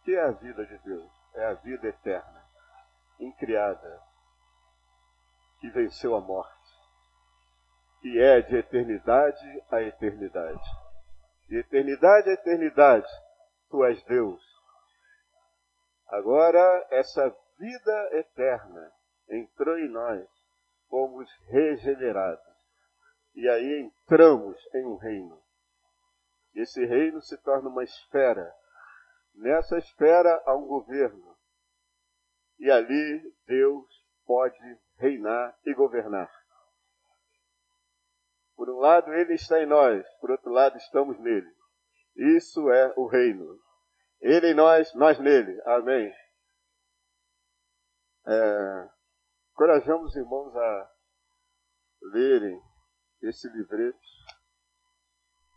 O que é a vida de Deus? É a vida eterna, incriada, que venceu a morte, que é de eternidade a eternidade. De eternidade a eternidade, tu és Deus. Agora, essa vida eterna entrou em nós, fomos regenerados. E aí entramos em um reino. Esse reino se torna uma esfera. Nessa esfera há um governo. E ali Deus pode reinar e governar. Por um lado ele está em nós, por outro lado estamos nele. Isso é o reino. Ele em nós, nós nele. Amém. Encorajamos os irmãos a lerem esse livreto.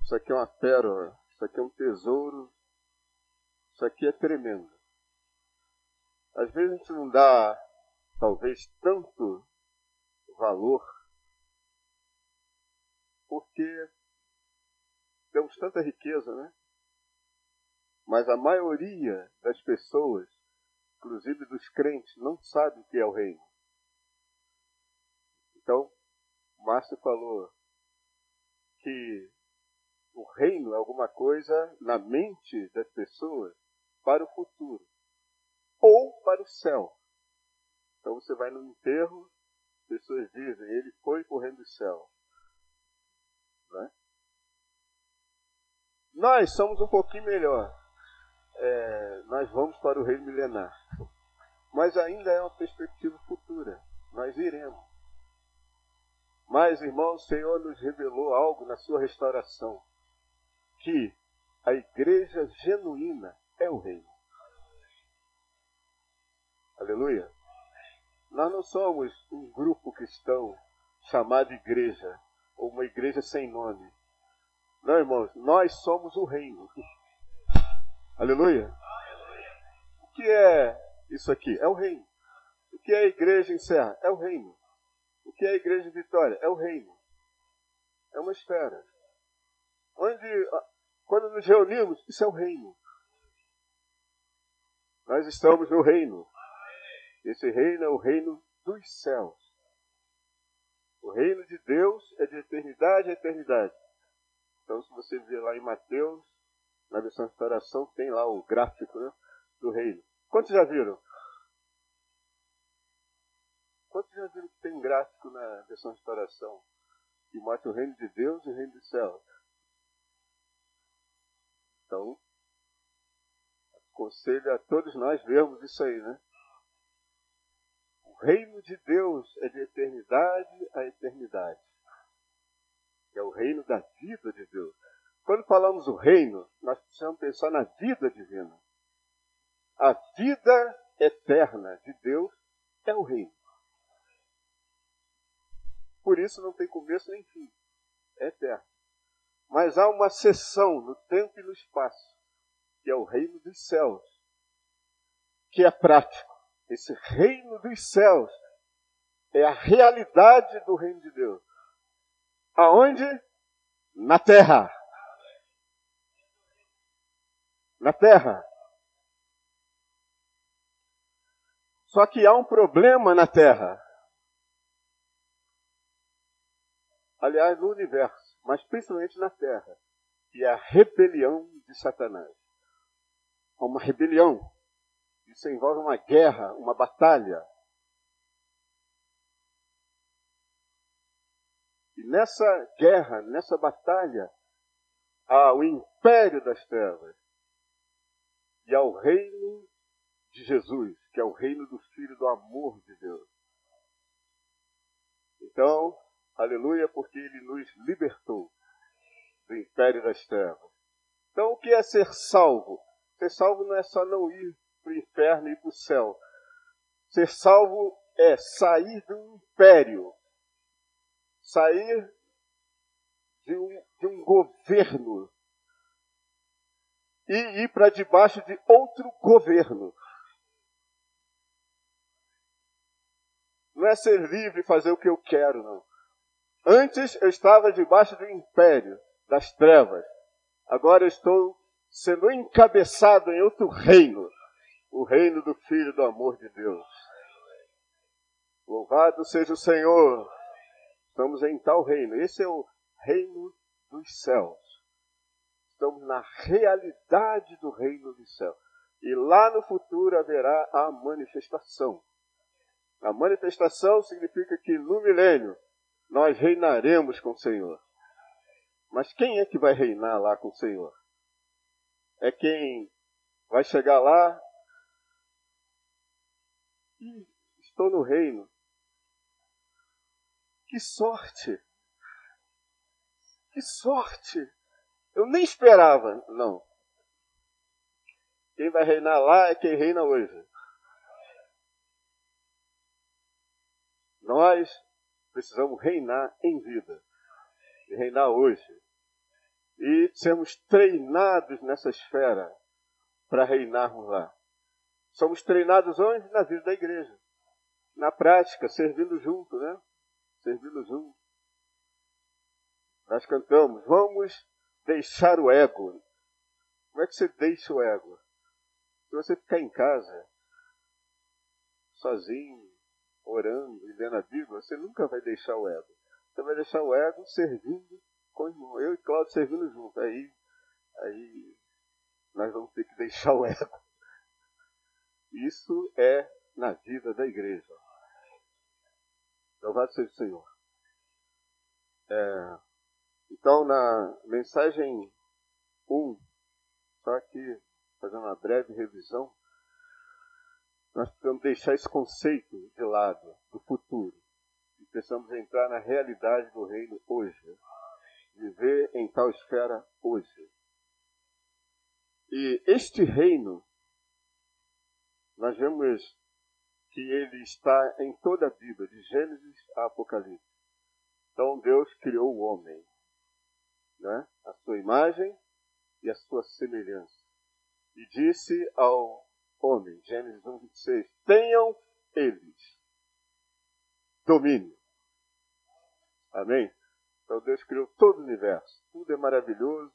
Isso aqui é uma pérola, isso aqui é um tesouro, isso aqui é tremendo. Às vezes a gente não dá, talvez, tanto valor, porque temos tanta riqueza, né? Mas a maioria das pessoas, inclusive dos crentes, não sabe o que é o reino. Então, Márcio falou que o reino é alguma coisa na mente das pessoas para o futuro ou para o céu. Então você vai no enterro, as pessoas dizem, ele foi para o reino do céu. Né? Nós somos um pouquinho melhor. Nós vamos para o reino milenar. Mas ainda é uma perspectiva futura. Nós iremos. Mas, irmãos, o Senhor nos revelou algo na sua restauração. Que a igreja genuína é o reino. Aleluia. Nós não somos um grupo cristão chamado igreja, ou uma igreja sem nome. Não, irmãos, nós somos o reino. Aleluia. O que é isso aqui? É o reino. O que é a igreja em Serra? É o reino. O que é a igreja de Vitória? É o reino. É uma esfera. Quando nos reunimos, isso é o reino. Nós estamos no reino. Esse reino é o reino dos céus. O reino de Deus é de eternidade a eternidade. Então, se você ver lá em Mateus, na versão de restauração, tem lá o gráfico, né, do reino. Quantos já viram? Quantos já viram que tem um gráfico na versão de restauração que mostra o reino de Deus e o reino dos céus? Então, aconselho a todos nós vermos isso aí, né? O reino de Deus é de eternidade a eternidade. É o reino da vida de Deus. Quando falamos o reino, nós precisamos pensar na vida divina. A vida eterna de Deus é o reino. Por isso não tem começo nem fim. É eterno. Mas há uma seção no tempo e no espaço, que é o reino dos céus, que é prático. Esse reino dos céus é a realidade do reino de Deus. Aonde? Na terra. Na terra. Só que há um problema na terra. Aliás, no universo, mas principalmente na terra, que é a rebelião de Satanás. Há uma rebelião. Isso envolve uma guerra, uma batalha. E nessa guerra, nessa batalha, há o império das trevas. E há o reino de Jesus, que é o reino do Filho do amor de Deus. Então, aleluia, porque ele nos libertou do império das trevas. Então, o que é ser salvo? Ser salvo não é só não ir para o inferno e ir para o céu. Ser salvo é sair do império. Sair de um governo e ir para debaixo de outro governo. Não é ser livre e fazer o que eu quero, não. Antes eu estava debaixo do império das trevas. Agora eu estou sendo encabeçado em outro reino. o reino do Filho do amor de Deus. Louvado seja o Senhor. Estamos em tal reino. Esse é o reino dos céus. Estamos na realidade do reino dos céus. E lá no futuro haverá a manifestação. A manifestação significa que no milênio nós reinaremos com o Senhor. Mas quem é que vai reinar lá com o Senhor? É quem vai chegar lá e estou no reino. Que sorte! Que sorte! Eu nem esperava. Não. Quem vai reinar lá é quem reina hoje. Nós precisamos reinar em vida. E reinar hoje. E sermos treinados nessa esfera para reinarmos lá. Somos treinados onde? Na vida da igreja. Na prática, servindo junto, né? Servindo junto. Nós cantamos, vamos deixar o ego. Como é que você deixa o ego? Se você ficar em casa, sozinho, orando e lendo a Bíblia, você nunca vai deixar o ego. Você vai deixar o ego servindo com o irmão. Eu e Cláudio servindo junto. Aí nós vamos ter que deixar o ego. Isso é na vida da igreja. Louvado seja o Senhor. Então, na mensagem 1, só aqui fazendo uma breve revisão, nós precisamos deixar esse conceito de lado, do futuro. E precisamos entrar na realidade do reino hoje. Viver em tal esfera hoje. E este reino, nós vemos que ele está em toda a Bíblia, de Gênesis a Apocalipse. Então Deus criou o homem, né? A sua imagem e a sua semelhança. E disse ao homem, Gênesis 1:26, tenham eles domínio. Amém? Então Deus criou todo o universo. Tudo é maravilhoso,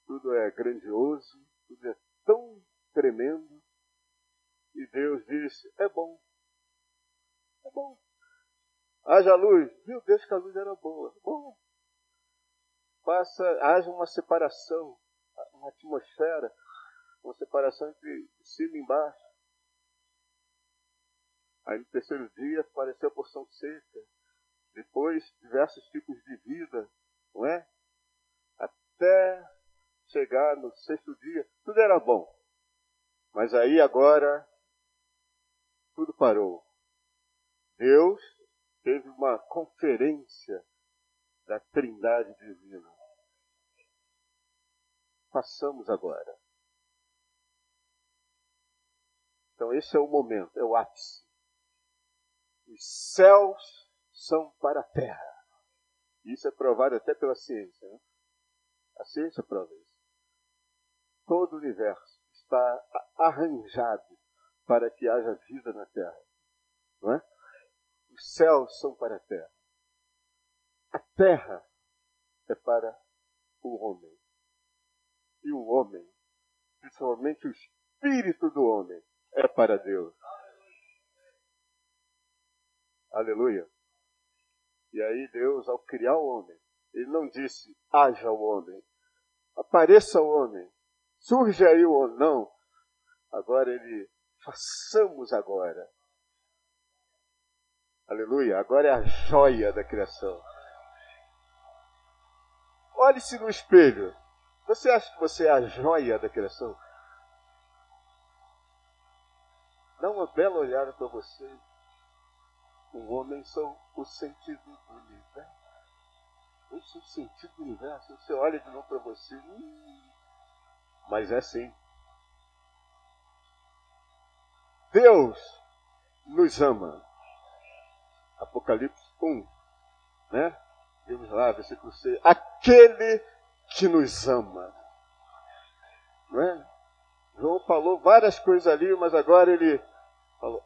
tudo é grandioso, tudo é tão tremendo. E Deus disse, é bom. É bom. Haja luz. Viu Deus que a luz era boa. Bom. Haja uma separação, uma atmosfera, uma separação entre cima e embaixo. Aí no terceiro dia apareceu a porção seca. Depois, diversos tipos de vida, não é? Até chegar no sexto dia, tudo era bom. Mas aí agora, tudo parou. Deus teve uma conferência da Trindade Divina. Façamos agora. Então esse é o momento, é o ápice. Os céus são para a terra. Isso é provado até pela ciência, né? A ciência prova isso. Todo o universo está arranjado para que haja vida na terra. Não é? Os céus são para a terra. A terra é para o homem. E o homem, principalmente o espírito do homem, é para Deus. Aleluia. E aí Deus, ao criar o homem, ele não disse, haja o homem, apareça o homem, surge aí o homem. Não. Agora ele, façamos agora. Aleluia. Agora é a joia da criação. Olhe-se no espelho. Você acha que você é a joia da criação? Dá uma bela olhada para você. O homem são o sentido do universo. Eu sou o sentido do universo. Você olha de novo para você. Mas é assim. Deus nos ama. Apocalipse 1. Né? Vamos lá, versículo 6. Aquele que nos ama. Não é? João falou várias coisas ali, mas agora ele falou,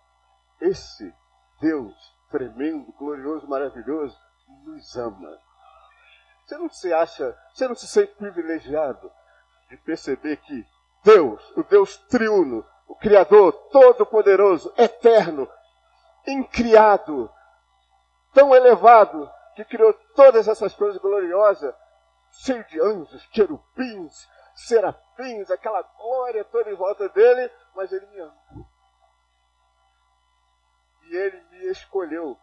esse Deus tremendo, glorioso, maravilhoso, nos ama. Você não se sente privilegiado de perceber que Deus, o Deus triuno, o Criador, todo-poderoso, eterno, incriado, tão elevado, que criou todas essas coisas gloriosas, cheio de anjos, querubins, serafins, aquela glória toda em volta dele, mas ele me ama. E ele me escolheu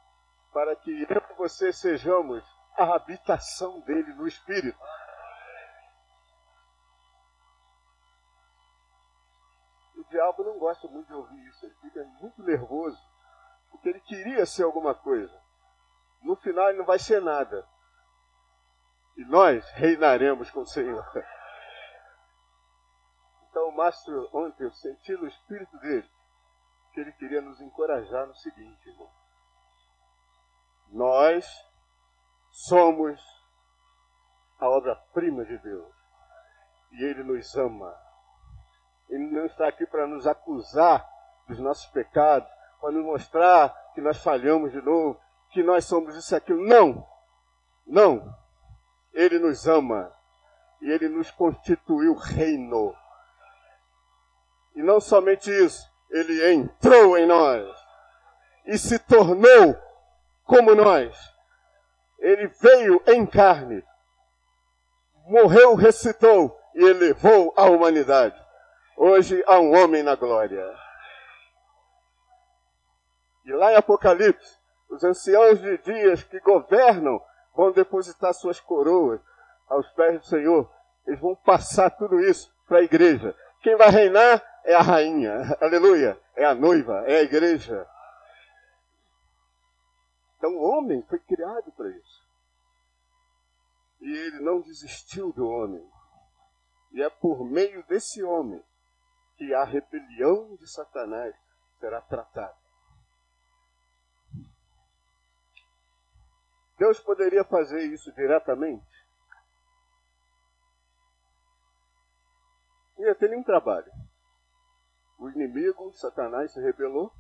para que eu e você sejamos a habitação dele no Espírito. O diabo não gosta muito de ouvir isso, ele fica muito nervoso, porque ele queria ser alguma coisa. No final ele não vai ser nada. E nós reinaremos com o Senhor. Então o Márcio, ontem eu senti no espírito dele que ele queria nos encorajar no seguinte, irmão. Nós somos a obra-prima de Deus. E Ele nos ama. Ele não está aqui para nos acusar dos nossos pecados, para nos mostrar que nós falhamos de novo, que nós somos isso e aquilo. Não! Não! Ele nos ama. E Ele nos constituiu reino. E não somente isso, Ele entrou em nós e se tornou como nós. Ele veio em carne, morreu, ressuscitou e elevou a humanidade. Hoje há um homem na glória. E lá em Apocalipse, os anciãos de dias que governam vão depositar suas coroas aos pés do Senhor. Eles vão passar tudo isso para a igreja. Quem vai reinar é a rainha, aleluia, é a noiva, é a igreja. Então o homem foi criado para isso. E ele não desistiu do homem. E é por meio desse homem que a rebelião de Satanás será tratada. Deus poderia fazer isso diretamente? Não ia ter nenhum trabalho. O inimigo, Satanás, se rebelou.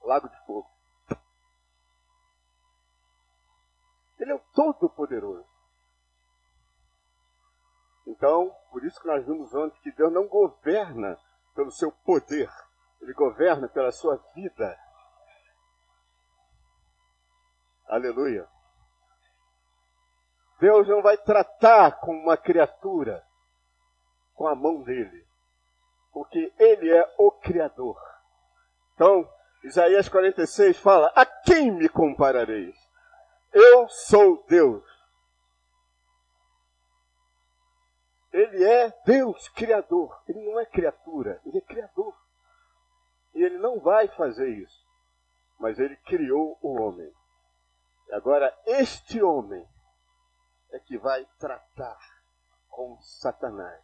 Lago de fogo. Ele é o Todo-Poderoso. Então, por isso que nós vimos ontem que Deus não governa pelo seu poder. Ele governa pela sua vida. Aleluia. Deus não vai tratar com uma criatura com a mão dele, porque ele é o Criador. Então, Isaías 46 fala, a quem me comparareis? Eu sou Deus. Ele é Deus, Criador. Ele não é criatura, ele é Criador. E ele não vai fazer isso. Mas ele criou o homem. Agora, este homem é que vai tratar com Satanás.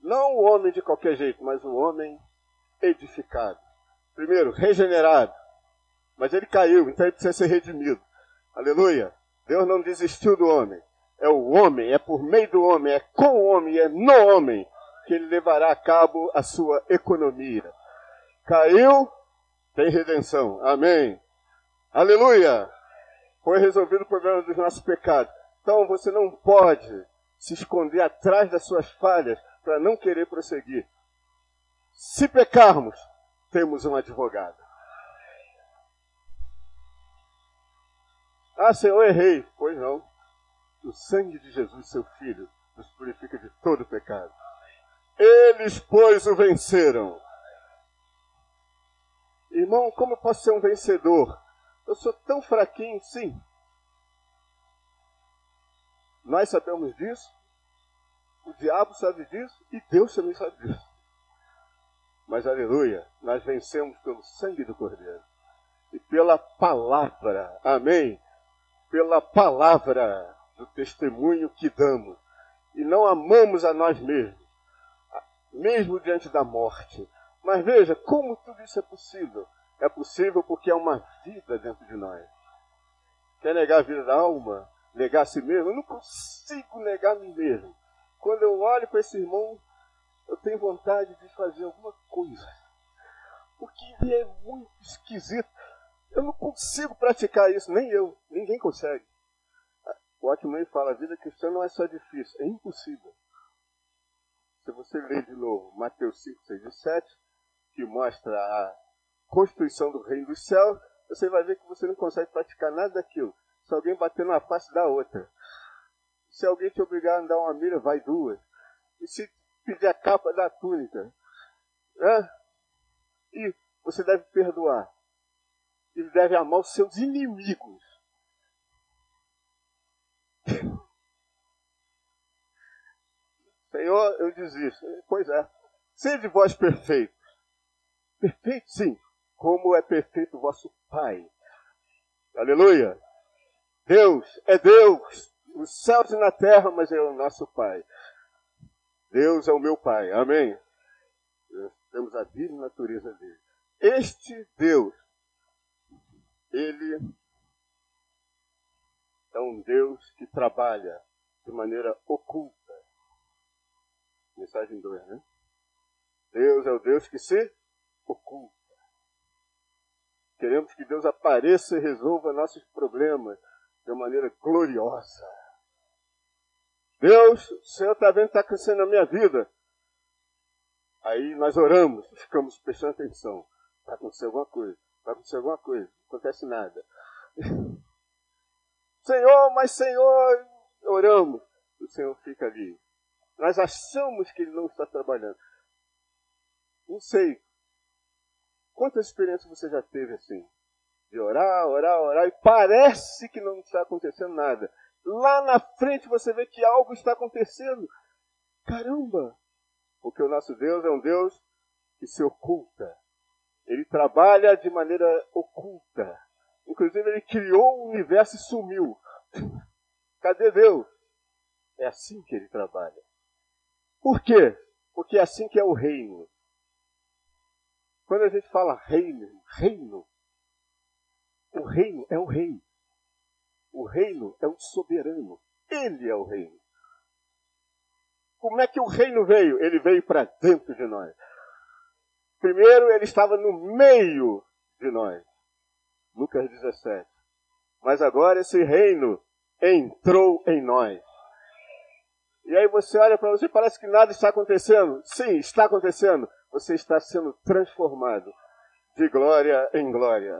Não o homem de qualquer jeito, mas o homem edificado. Primeiro, regenerado. Mas ele caiu, então ele precisa ser redimido. Aleluia. Deus não desistiu do homem. É o homem, é por meio do homem, é com o homem, é no homem que ele levará a cabo a sua economia. Caiu, tem redenção. Amém. Aleluia. Foi resolvido o problema dos nossos pecados. Então você não pode se esconder atrás das suas falhas para não querer prosseguir. Se pecarmos, temos um advogado. Ah, Senhor, errei. Pois não. O sangue de Jesus, seu Filho, nos purifica de todo pecado. Eles, pois, o venceram. Irmão, como eu posso ser um vencedor? Eu sou tão fraquinho, sim. Nós sabemos disso, o diabo sabe disso e Deus também sabe disso. Mas, aleluia, nós vencemos pelo sangue do Cordeiro e pela palavra, amém? Pela palavra do testemunho que damos. E não amamos a nós mesmos, mesmo diante da morte. Mas veja, como tudo isso é possível? É possível porque há uma vida dentro de nós. Quer negar a vida da alma? Negar a si mesmo? Eu não consigo negar a mim mesmo. Quando eu olho para esse irmão, eu tenho vontade de fazer alguma coisa. Porque ele é muito esquisito. Eu não consigo praticar isso, nem eu. Ninguém consegue. O Watchman fala, a vida cristã não é só difícil, é impossível. Se você lê de novo Mateus 5, 6 e 7, que mostra a constituição do reino dos céus, você vai ver que você não consegue praticar nada daquilo. Se alguém bater na face, dá outra. Se alguém te obrigar a andar uma milha, vai duas. E se pedir a capa, dá a túnica. E você deve perdoar. E deve amar os seus inimigos. Senhor, eu desisto. Pois é. Sede vós perfeitos. Perfeito, sim. Como é perfeito o vosso Pai. Aleluia. Deus é Deus. Nos céus e na terra, mas é o nosso Pai. Deus é o meu Pai. Amém? Nós temos a divina natureza dele. Este Deus, ele é um Deus que trabalha de maneira oculta. Mensagem 2, né? Deus é o Deus que se oculta. Queremos que Deus apareça e resolva nossos problemas de maneira gloriosa. Deus, o Senhor está vendo que está crescendo na minha vida. Aí nós oramos, ficamos prestando atenção. Vai acontecer alguma coisa, vai acontecer alguma coisa. Não acontece nada. Senhor, mas Senhor, oramos. O Senhor fica ali. Nós achamos que Ele não está trabalhando. Não sei. Quantas experiências você já teve assim? De orar, orar, orar, e parece que não está acontecendo nada. Lá na frente você vê que algo está acontecendo. Caramba! Porque o nosso Deus é um Deus que se oculta. Ele trabalha de maneira oculta. Inclusive ele criou o universo e sumiu. Cadê Deus? É assim que ele trabalha. Por quê? Porque é assim que é o reino. Quando a gente fala reino, o reino é o rei. O reino é o soberano. Ele é o reino. Como é que o reino veio? Ele veio para dentro de nós. Primeiro ele estava no meio de nós. Lucas 17. Mas agora esse reino entrou em nós. E aí você olha para você, parece que nada está acontecendo. Sim, está acontecendo. Você está sendo transformado de glória em glória.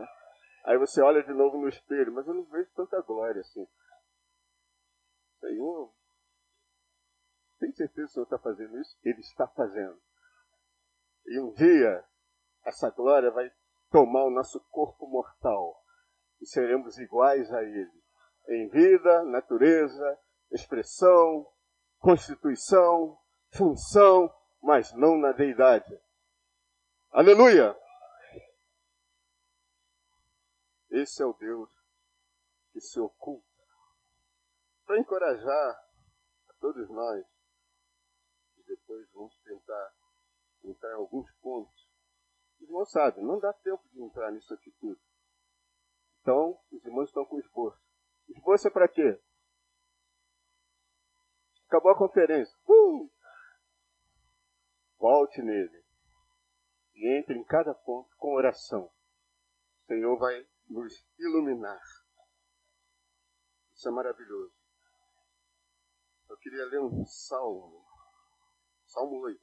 Aí você olha de novo no espelho, mas eu não vejo tanta glória assim. Senhor, tem certeza que o Senhor está fazendo isso? Ele está fazendo. E um dia, essa glória vai tomar o nosso corpo mortal. E seremos iguais a Ele. Em vida, natureza, expressão, constituição, função, mas não na deidade. Aleluia! Esse é o Deus que se oculta. Para encorajar a todos nós, e depois vamos tentar entrar em alguns pontos. Os irmãos sabem, não dá tempo de entrar nisso aqui tudo. Então, os irmãos estão com esboço. Esboço é para quê? Acabou a conferência. Volte nele. E entre em cada ponto com oração. O Senhor vai nos iluminar. Isso é maravilhoso. Eu queria ler um salmo. Salmo 8.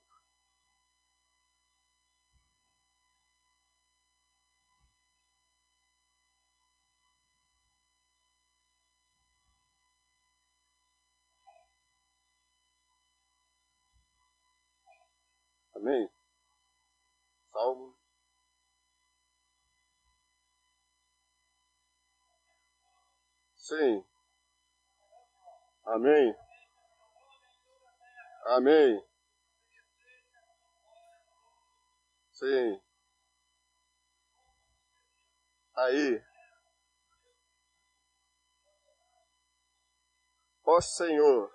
Amém? Salmo. Sim. Amém. Amém. Sim. Aí. Ó Senhor.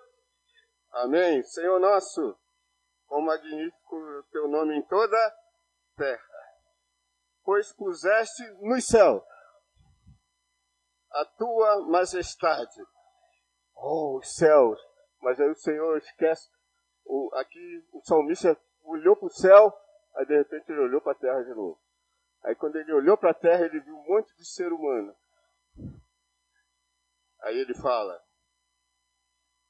Amém. Senhor nosso, quão magnífico é o teu nome em toda a terra. Pois puseste nos céus a tua majestade. Oh, os céus. Mas aí o Senhor esquece. Aqui o salmista olhou para o céu, aí de repente ele olhou para a terra de novo. Aí quando ele olhou para a terra, ele viu um monte de ser humano. Aí ele fala,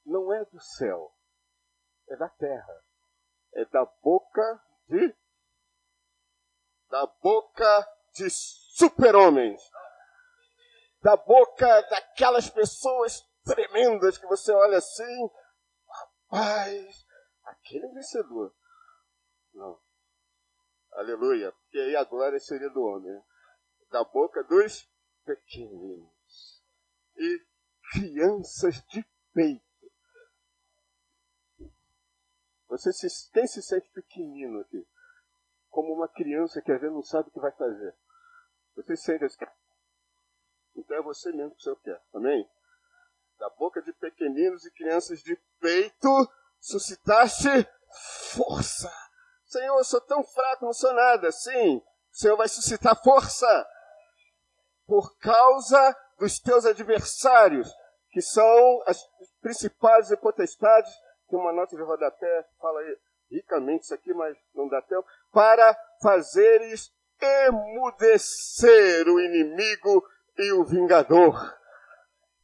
não é do céu, é da terra. É da boca de super-homens. Da boca daquelas pessoas tremendas que você olha assim, rapaz, aquele é vencedor. Não. Aleluia. Porque aí a glória seria do homem. Né? Da boca dos pequeninos e crianças de peito. Quem se sente pequenino aqui? Como uma criança que às vezes não sabe o que vai fazer. Você se sente assim? Então é você mesmo que o Senhor quer. Amém? Da boca de pequeninos e crianças de peito, suscitaste força. Senhor, eu sou tão fraco, não sou nada. Sim, o Senhor vai suscitar força por causa dos teus adversários, que são as principais e potestades. Tem uma nota de rodapé, fala aí ricamente isso aqui, mas não dá tempo. Para fazeres emudecer o inimigo e o vingador.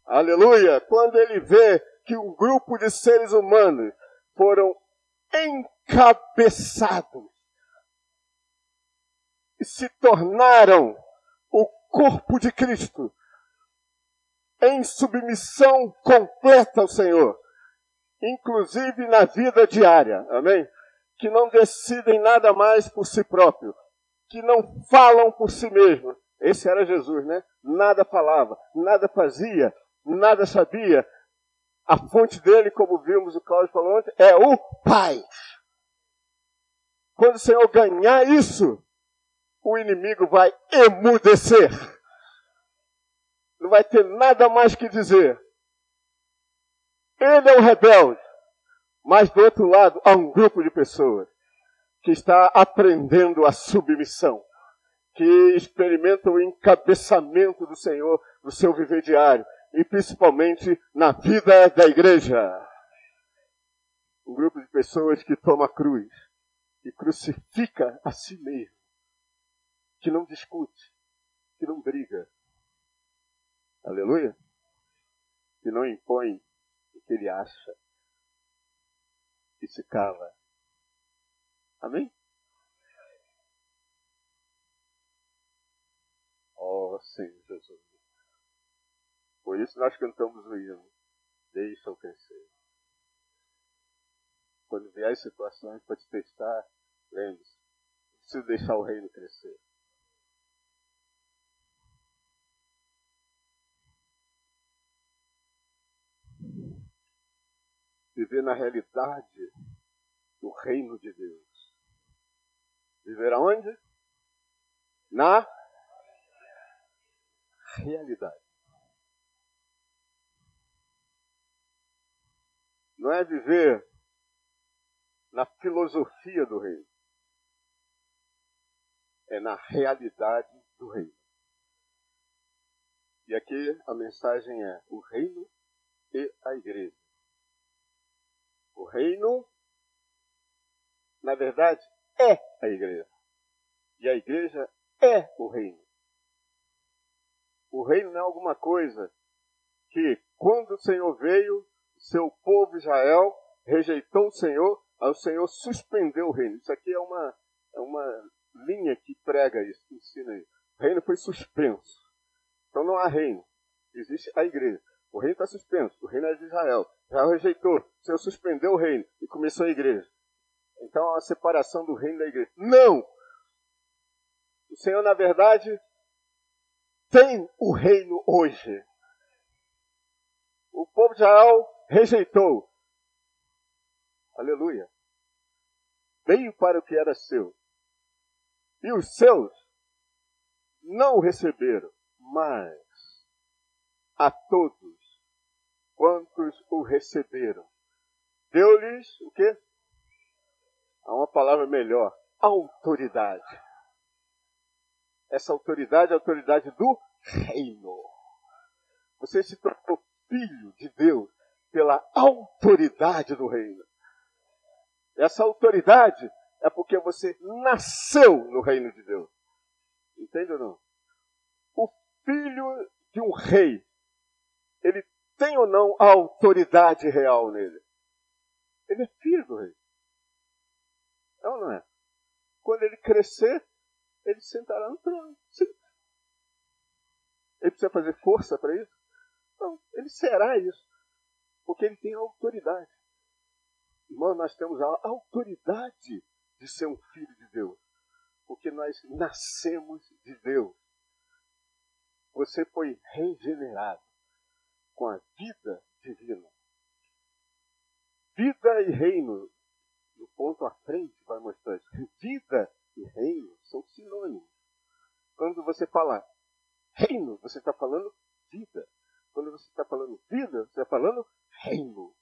Aleluia! Quando ele vê que um grupo de seres humanos foram encabeçados e se tornaram o corpo de Cristo em submissão completa ao Senhor, inclusive na vida diária, amém? Que não decidem nada mais por si próprio, que não falam por si mesmo. Esse era Jesus, né? Nada falava, nada fazia, nada sabia. A fonte dele, como vimos o Cláudio falou ontem, é o Pai. Quando o Senhor ganhar isso, o inimigo vai emudecer. Não vai ter nada mais que dizer. Ele é o rebelde. Mas do outro lado, há um grupo de pessoas que está aprendendo a submissão, que experimentam o encabeçamento do Senhor no seu viver diário, e principalmente na vida da igreja. Um grupo de pessoas que toma a cruz e crucifica a si mesmo, que não discute, que não briga. Aleluia? Que não impõe o que ele acha e se cala. Amém? Ó Senhor Jesus. Por isso nós cantamos o hino. Deixa-o crescer. Quando vier as situações para te testar, lembre-se, preciso deixar o reino crescer. Viver na realidade do reino de Deus. Viver aonde? Na realidade. Não é viver na filosofia do reino. É na realidade do reino. E aqui a mensagem é o reino e a igreja. O reino, na verdade, é a igreja. E a igreja é o reino. O reino não é alguma coisa que, quando o Senhor veio, seu povo Israel rejeitou o Senhor, aí o Senhor suspendeu o reino. Isso aqui é uma linha que prega isso, que ensina isso. O reino foi suspenso. Então não há reino. Existe a igreja. O reino está suspenso. O reino é de Israel. Israel rejeitou. O Senhor suspendeu o reino e começou a igreja. Então há uma separação do reino da igreja. Não! O Senhor, na verdade, tem o reino hoje. O povo de Israel rejeitou. Aleluia. Veio para o que era seu. E os seus não o receberam, mas a todos quantos o receberam, deu-lhes o quê? Há uma palavra melhor, autoridade. Essa autoridade é a autoridade do reino. Você se tornou filho de Deus pela autoridade do reino. Essa autoridade é porque você nasceu no reino de Deus. Entende ou não? O filho de um rei, ele tem ou não a autoridade real nele? Ele é filho do rei. não é? Quando ele crescer, ele sentará no trono. Sim. Ele precisa fazer força para isso? Não, ele será isso. Porque ele tem autoridade. Irmão, nós temos a autoridade de ser um filho de Deus. Porque nós nascemos de Deus. Você foi regenerado com a vida divina. Vida e reino, no ponto à frente, vai mostrar isso. Vida e reino são sinônimos. Quando você fala reino, você está falando vida. Quando você está falando vida, você está falando reino.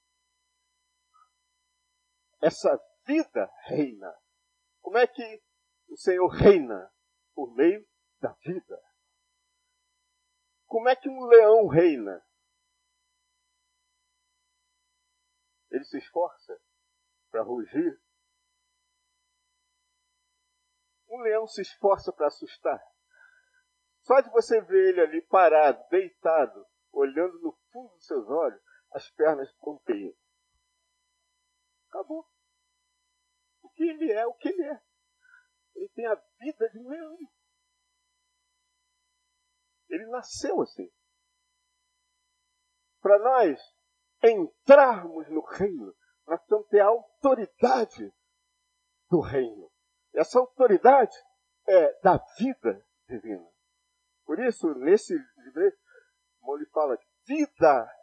Essa vida reina. Como é que o Senhor reina? Por meio da vida. Como é que um leão reina? Ele se esforça para rugir. Um leão se esforça para assustar. Só de você ver ele ali parado, deitado, olhando no fundo dos seus olhos, as pernas ponteiam. Acabou. O que ele é, o que ele é. Ele tem a vida de um leão. Ele nasceu assim. Para nós entrarmos no reino, nós temos que ter a autoridade do reino. Essa autoridade é da vida divina. Por isso, nesse livro, como ele fala, vida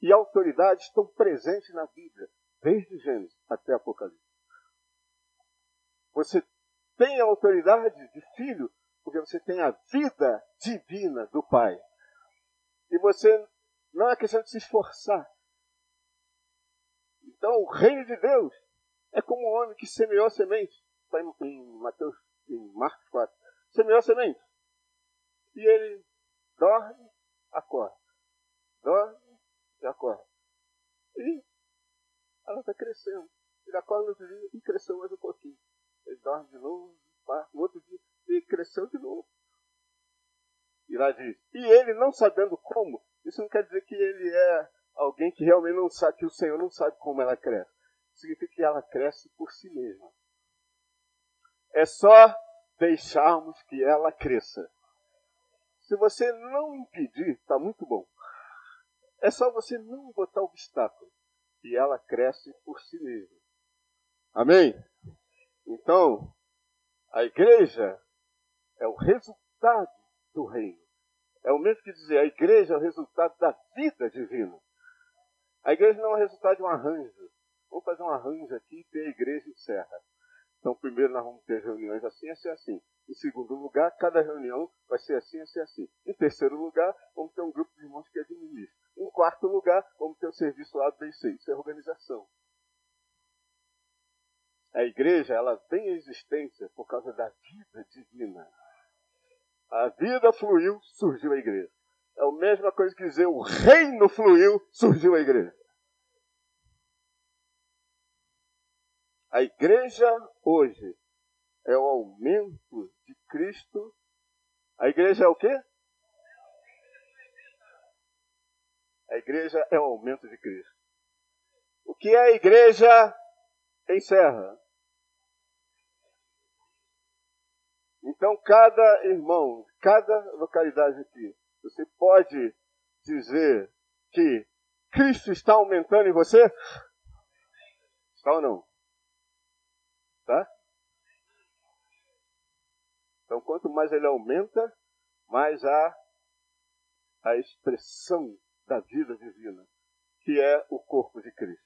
e autoridade estão presentes na Bíblia, desde Gênesis até Apocalipse. Você tem a autoridade de filho, porque você tem a vida divina do Pai. E você não é questão de se esforçar. Então, o reino de Deus é como um homem que semeou a semente. Está em Marcos 4. Semeou a semente. E ele dorme, acorda. Dorme e acorda. E ela está crescendo. Ele acorda no outro dia e cresceu mais um pouquinho. Ele dorme de novo, no outro dia, e cresceu de novo. E lá diz, e ele não sabendo como, isso não quer dizer que ele é alguém que realmente não sabe, que o Senhor não sabe como ela cresce. Significa que ela cresce por si mesma. É só deixarmos que ela cresça. Se você não impedir, está muito bom. É só você não botar obstáculo. E ela cresce por si mesma. Amém? Então, a igreja é o resultado do reino. É o mesmo que dizer, a igreja é o resultado da vida divina. A igreja não é o resultado de um arranjo. Vamos fazer um arranjo aqui e ter a igreja em Serra. Então, primeiro nós vamos ter reuniões assim, assim, assim. Em segundo lugar, cada reunião vai ser assim, assim, assim. Em terceiro lugar, vamos ter um grupo de irmãos que administra. Em quarto lugar, vamos ter o serviço lá do BC. Isso é organização. A igreja, ela tem existência por causa da vida divina. A vida fluiu, surgiu a igreja. É a mesma coisa que dizer o reino fluiu, surgiu a igreja. A igreja hoje é o aumento de Cristo. A igreja é o quê? A igreja é o aumento de Cristo. O que é a igreja em Serra? Então, cada irmão, cada localidade aqui, você pode dizer que Cristo está aumentando em você? Está ou não? Tá? Então, quanto mais ele aumenta, mais há a expressão da vida divina, que é o corpo de Cristo.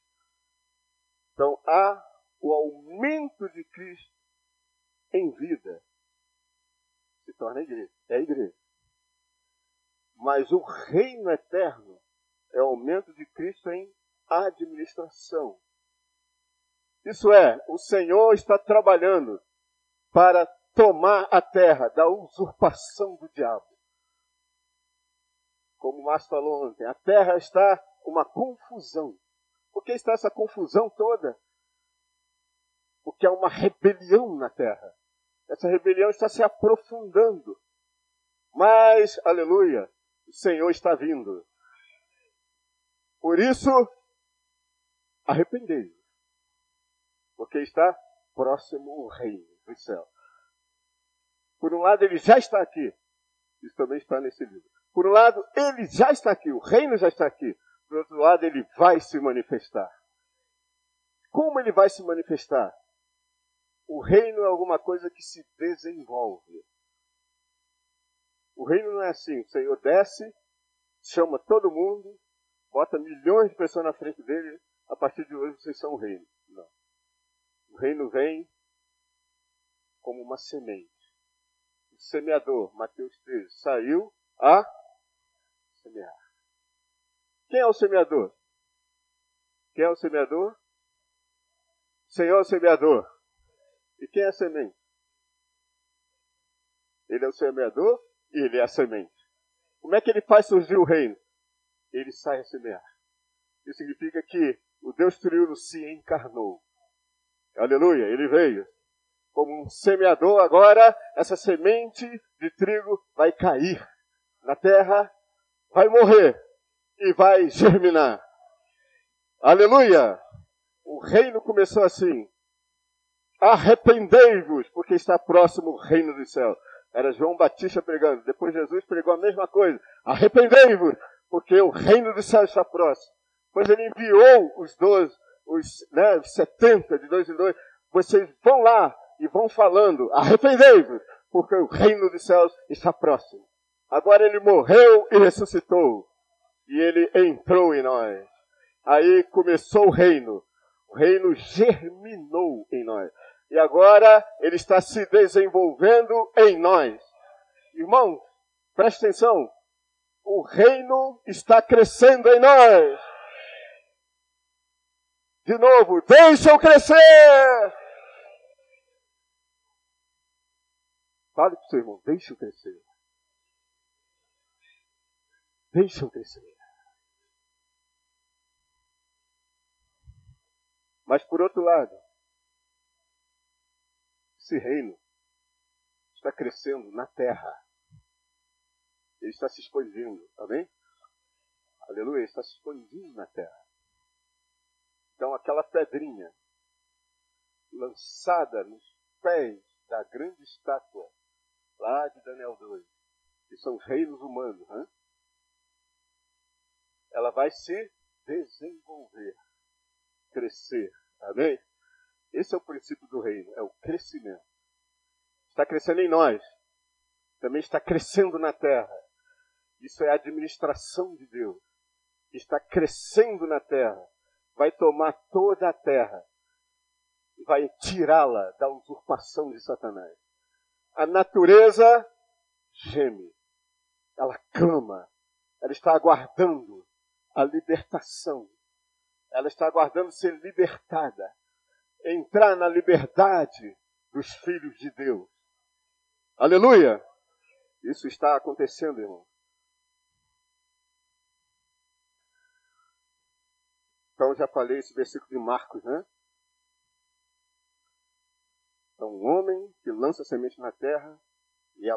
Então, há o aumento de Cristo em vida. Se torna a igreja. É a igreja. Mas o reino eterno é o aumento de Cristo em administração. Isso é, o Senhor está trabalhando para tomar a terra da usurpação do diabo. Como o Márcio falou ontem, a terra está uma confusão. Por que está essa confusão toda? Porque há uma rebelião na terra. Essa rebelião está se aprofundando. Mas, aleluia, o Senhor está vindo. Por isso, arrependei-vos. Porque está próximo o reino do céu. Por um lado, ele já está aqui. Isso também está nesse livro. Por um lado, ele já está aqui. O reino já está aqui. Por outro lado, ele vai se manifestar. Como ele vai se manifestar? O reino é alguma coisa que se desenvolve. O reino não é assim. O Senhor desce, chama todo mundo, bota milhões de pessoas na frente dele. A partir de hoje, vocês são o reino. Não. O reino vem como uma semente. O semeador, Mateus 13, saiu a semear. Quem é o semeador? Quem é o semeador? O Senhor é o semeador. E quem é a semente? Ele é o semeador e ele é a semente. Como é que ele faz surgir o reino? Ele sai a semear. Isso significa que o Deus triuno se encarnou. Aleluia, ele veio. Como um semeador, agora essa semente de trigo vai cair na terra, vai morrer e vai germinar. Aleluia! O reino começou assim. Arrependei-vos, porque está próximo o reino dos céus. Era João Batista pregando. Depois Jesus pregou a mesma coisa. Arrependei-vos, porque o reino dos céus está próximo. Depois ele enviou os 12, os 70, de 2 em 2. Vocês vão lá e vão falando. Arrependei-vos, porque o reino dos céus está próximo. Agora ele morreu e ressuscitou. E ele entrou em nós. Aí começou o reino. O reino germinou em nós. E agora ele está se desenvolvendo em nós. Irmãos, preste atenção. O reino está crescendo em nós. De novo, deixa-o crescer. Fale para o seu irmão, deixa-o crescer. Deixa-o crescer. Mas por outro lado, esse reino está crescendo na terra. Ele está se expandindo, amém? Aleluia, ele está se expandindo na terra. Então aquela pedrinha lançada nos pés da grande estátua, lá de Daniel 2, que são os reinos humanos, né? Ela vai se desenvolver, crescer, amém? Esse é o princípio do reino, é o crescimento. Está crescendo em nós, também está crescendo na terra. Isso é a administração de Deus. Está crescendo na terra, vai tomar toda a terra, vai tirá-la da usurpação de Satanás. A natureza geme, ela clama, ela está aguardando a libertação. Ela está aguardando ser libertada, entrar na liberdade dos filhos de Deus. Aleluia! Isso está acontecendo, irmão. Então, já falei esse versículo de Marcos, né? Então, um homem que lança a semente na terra e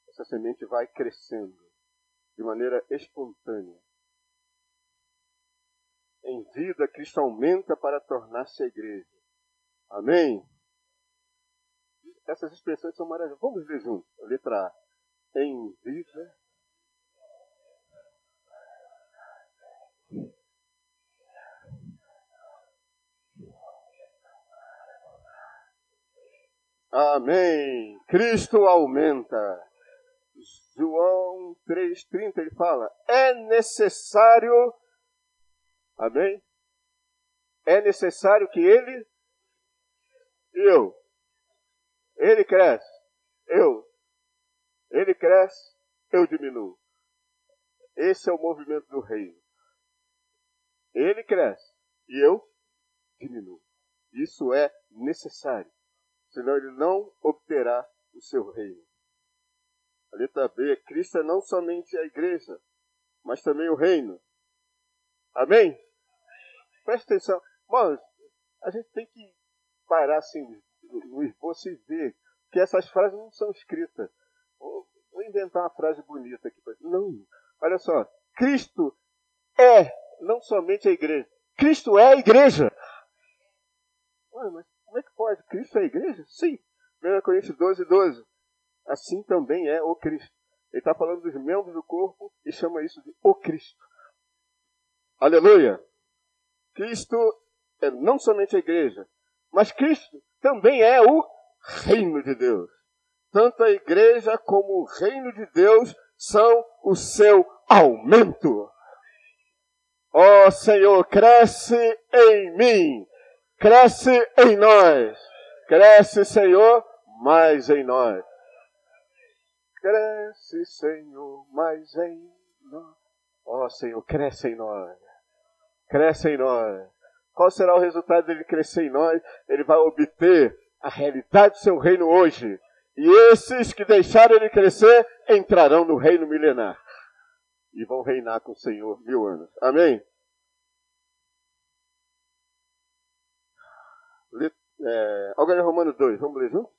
essa semente vai crescendo de maneira espontânea. Em vida, Cristo aumenta para tornar-se a igreja. Amém? Essas expressões são maravilhosas. Vamos ler juntos. A letra A. Em vida. Amém. Cristo aumenta. João 3,30 ele fala, é necessário, amém? É necessário que ele cresce, ele cresce, eu diminuo. Esse é o movimento do reino. Ele cresce e eu diminuo. Isso é necessário, senão ele não obterá o seu reino. A letra B, Cristo é não somente a igreja, mas também o reino. Amém? Presta atenção. Mano, a gente tem que parar assim no esboço e ver que essas frases não são escritas. Vou inventar uma frase bonita aqui. Não, olha só. Cristo é não somente a igreja. Cristo é a igreja. Mas como é que pode? Cristo é a igreja? Sim. 1 Coríntios 12:12. Assim também é o Cristo. Ele está falando dos membros do corpo e chama isso de o Cristo. Aleluia! Cristo é não somente a igreja, mas Cristo também é o reino de Deus. Tanto a igreja como o reino de Deus são o seu aumento. Ó Senhor, cresce em mim, cresce em nós. Cresce, Senhor, mais em nós. Cresce, Senhor, mais em nós. Ó Senhor, cresce em nós. Cresce em nós. Qual será o resultado dele crescer em nós? Ele vai obter a realidade do seu reino hoje. E esses que deixarem ele crescer, entrarão no reino milenar. E vão reinar com o Senhor 1000 anos. Amém? Agora é Romanos 2. Vamos ler junto?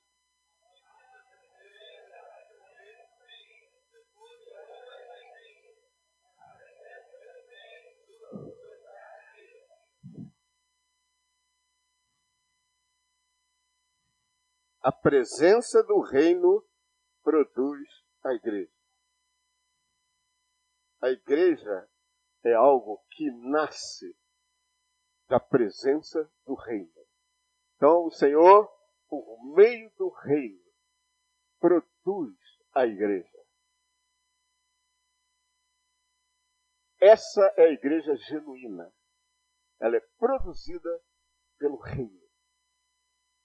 A presença do reino produz a igreja. A igreja é algo que nasce da presença do reino. Então, o Senhor, por meio do reino, produz a igreja. Essa é a igreja genuína. Ela é produzida pelo reino.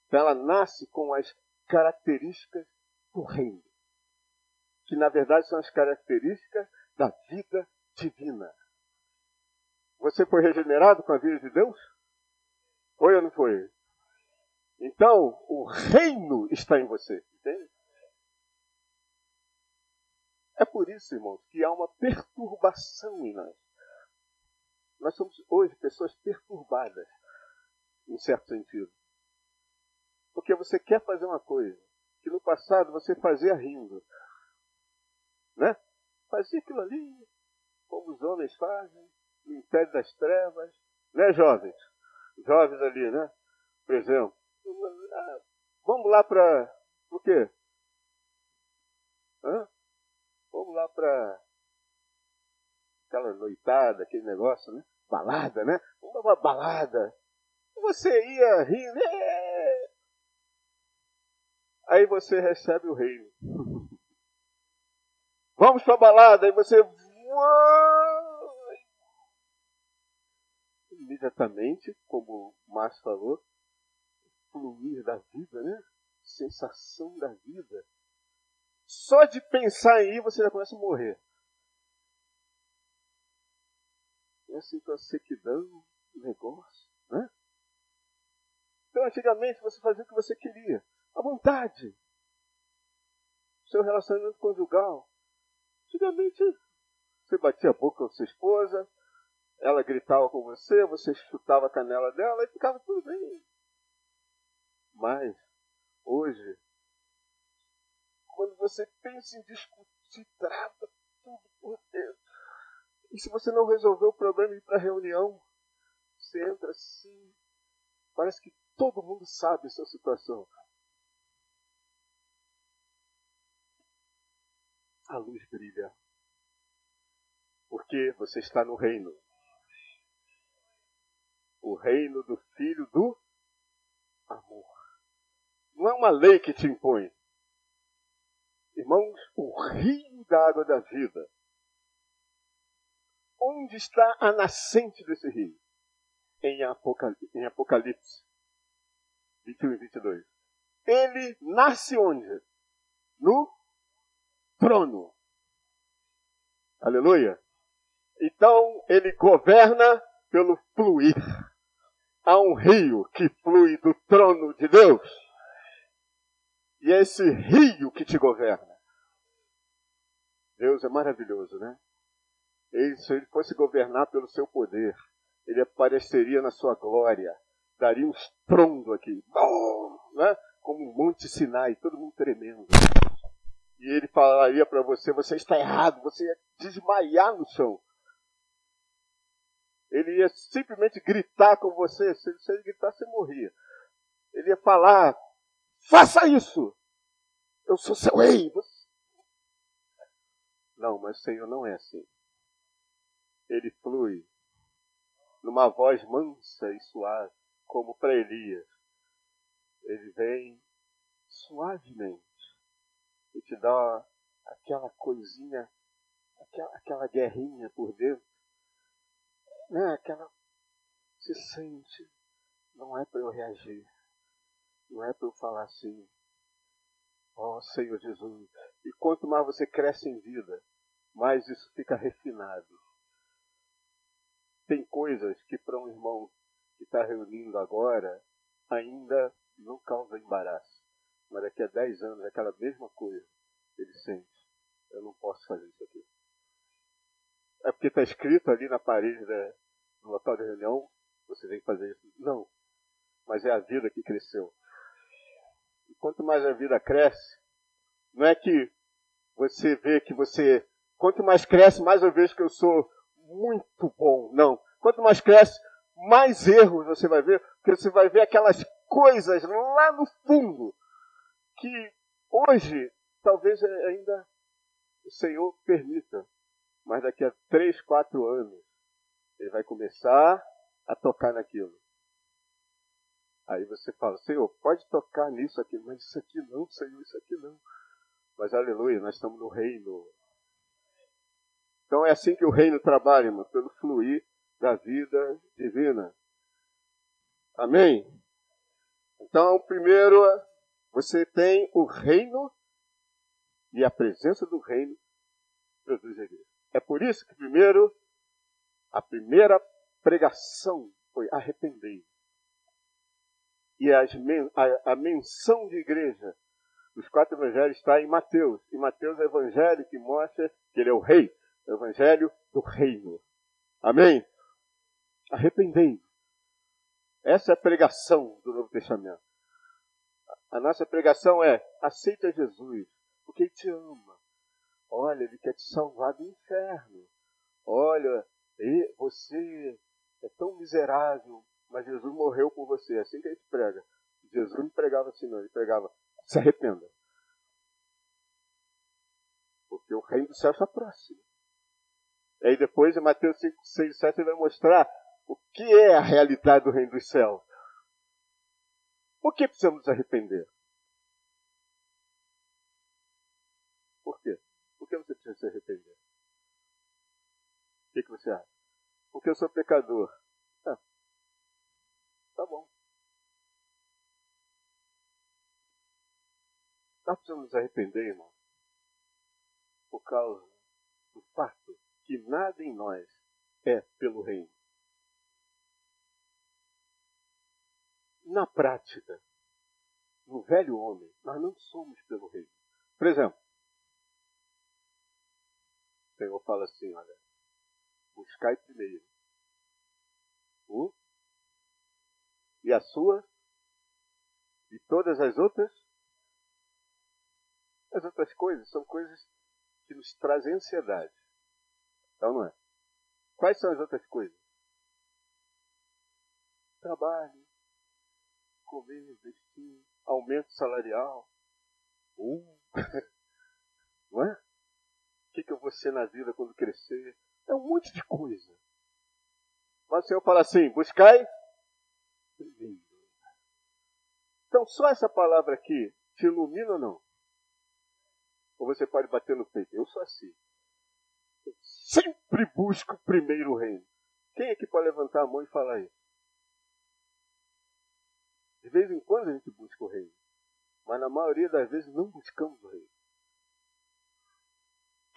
Então, ela nasce com as características do reino, que na verdade são as características da vida divina. Você foi regenerado com a vida de Deus? Foi ou não foi? Então, o reino está em você. Entende? É por isso, irmãos, que há uma perturbação em nós. Nós somos hoje pessoas perturbadas, em certo sentido. Porque você quer fazer uma coisa que no passado você fazia rindo. Né? Fazia aquilo ali, como os homens fazem, no império das trevas. Né, jovens? Jovens ali, né? Por exemplo. Vamos lá para... O quê? Vamos lá para aquela noitada, aquele negócio, né? Balada, né? Vamos para uma balada. Você ia rindo. Aí você recebe o reino. Vamos para a balada. Aí você... Imediatamente, como o Márcio falou, fluir da vida, né? Sensação da vida. Só de pensar em ir, você já começa a morrer. Começa a sequidão, negócio, né? Então, antigamente, você fazia o que você queria. À vontade. Seu relacionamento conjugal. Antigamente, você batia a boca com a sua esposa, ela gritava com você, você chutava a canela dela e ficava tudo bem. Mas, hoje, quando você pensa em discutir, trava tudo por dentro. E se você não resolver o problema e ir para a reunião, você entra assim, parece que todo mundo sabe a sua situação. A luz brilha. Porque você está no reino. O reino do Filho do amor. Não é uma lei que te impõe. Irmãos, o rio da água da vida. Onde está a nascente desse rio? Em Apocalipse 21 e 22. Ele nasce onde? No trono. Aleluia. Então, ele governa pelo fluir. Há um rio que flui do trono de Deus. E é esse rio que te governa. Deus é maravilhoso, né? Se ele fosse governar pelo seu poder, ele apareceria na sua glória, daria um estrondo aqui, né? Como um monte Sinai, todo mundo tremendo. E ele falaria para você, você está errado, você ia desmaiar no chão. Ele ia simplesmente gritar com você, se ele gritasse, você morria. Ele ia falar, faça isso! Eu sou seu rei! Não, mas o Senhor não é assim. Ele flui numa voz mansa e suave, como para Elias. Ele vem suavemente e te dá aquela coisinha, aquela guerrinha por dentro, né? Se sente, não é para eu reagir, não é para eu falar assim, ó Senhor Jesus. E quanto mais você cresce em vida, mais isso fica refinado. Tem coisas que para um irmão que está reunindo agora, ainda não causa embaraço. Mas daqui a 10 anos, aquela mesma coisa, ele sente, eu não posso fazer isso aqui. É porque está escrito ali na parede do local de reunião, você tem que fazer isso. Não, mas é a vida que cresceu. E quanto mais a vida cresce, não é que você vê que você... Quanto mais cresce, mais eu vejo que eu sou muito bom. Não. Quanto mais cresce, mais erros você vai ver, porque você vai ver aquelas coisas lá no fundo, que hoje, talvez ainda o Senhor permita, mas daqui a 3, 4 anos, ele vai começar a tocar naquilo. Aí você fala, Senhor, pode tocar nisso aqui, mas isso aqui não, Senhor, isso aqui não. Mas aleluia, nós estamos no reino. Então é assim que o reino trabalha, irmão, pelo fluir da vida divina. Amém? Então, primeiro, você tem o reino e a presença do reino produz a igreja. É por isso que primeiro, a primeira pregação foi arrependei. E a menção de igreja dos 4 evangelhos está em Mateus. E Mateus é o evangelho que mostra que ele é o rei. É o evangelho do reino. Amém? Arrependei. Essa é a pregação do Novo Testamento. A nossa pregação é, aceita Jesus, porque Ele te ama. Olha, Ele quer te salvar do inferno. Olha, você é tão miserável, mas Jesus morreu por você. É assim que a gente prega. Jesus não pregava assim não, ele pregava, se arrependa. Porque o reino do céu está próximo. E aí depois, em Mateus 5, 6 e 7, ele vai mostrar o que é a realidade do reino dos céus. Por que precisamos nos arrepender? Por quê? Por que você precisa se arrepender? O que você acha? Porque eu sou pecador. Ah, tá bom. Nós precisamos nos arrepender, irmão, por causa do fato que nada em nós é pelo reino. Na prática, no velho homem, nós não somos pelo reino. Por exemplo, o Senhor fala assim, olha, buscai primeiro e a sua e todas as outras coisas são coisas que nos trazem ansiedade. Então não é? Quais são as outras coisas? Trabalho, comer, vestir, aumento salarial. Não é? O que eu vou ser na vida quando crescer? É um monte de coisa. Mas o Senhor fala assim, buscai primeiro. Então só essa palavra aqui te ilumina ou não? Ou você pode bater no peito? Eu sou assim. Eu sempre busco primeiro o reino. Quem é que pode levantar a mão e falar isso? De vez em quando a gente busca o reino. Mas na maioria das vezes não buscamos o reino.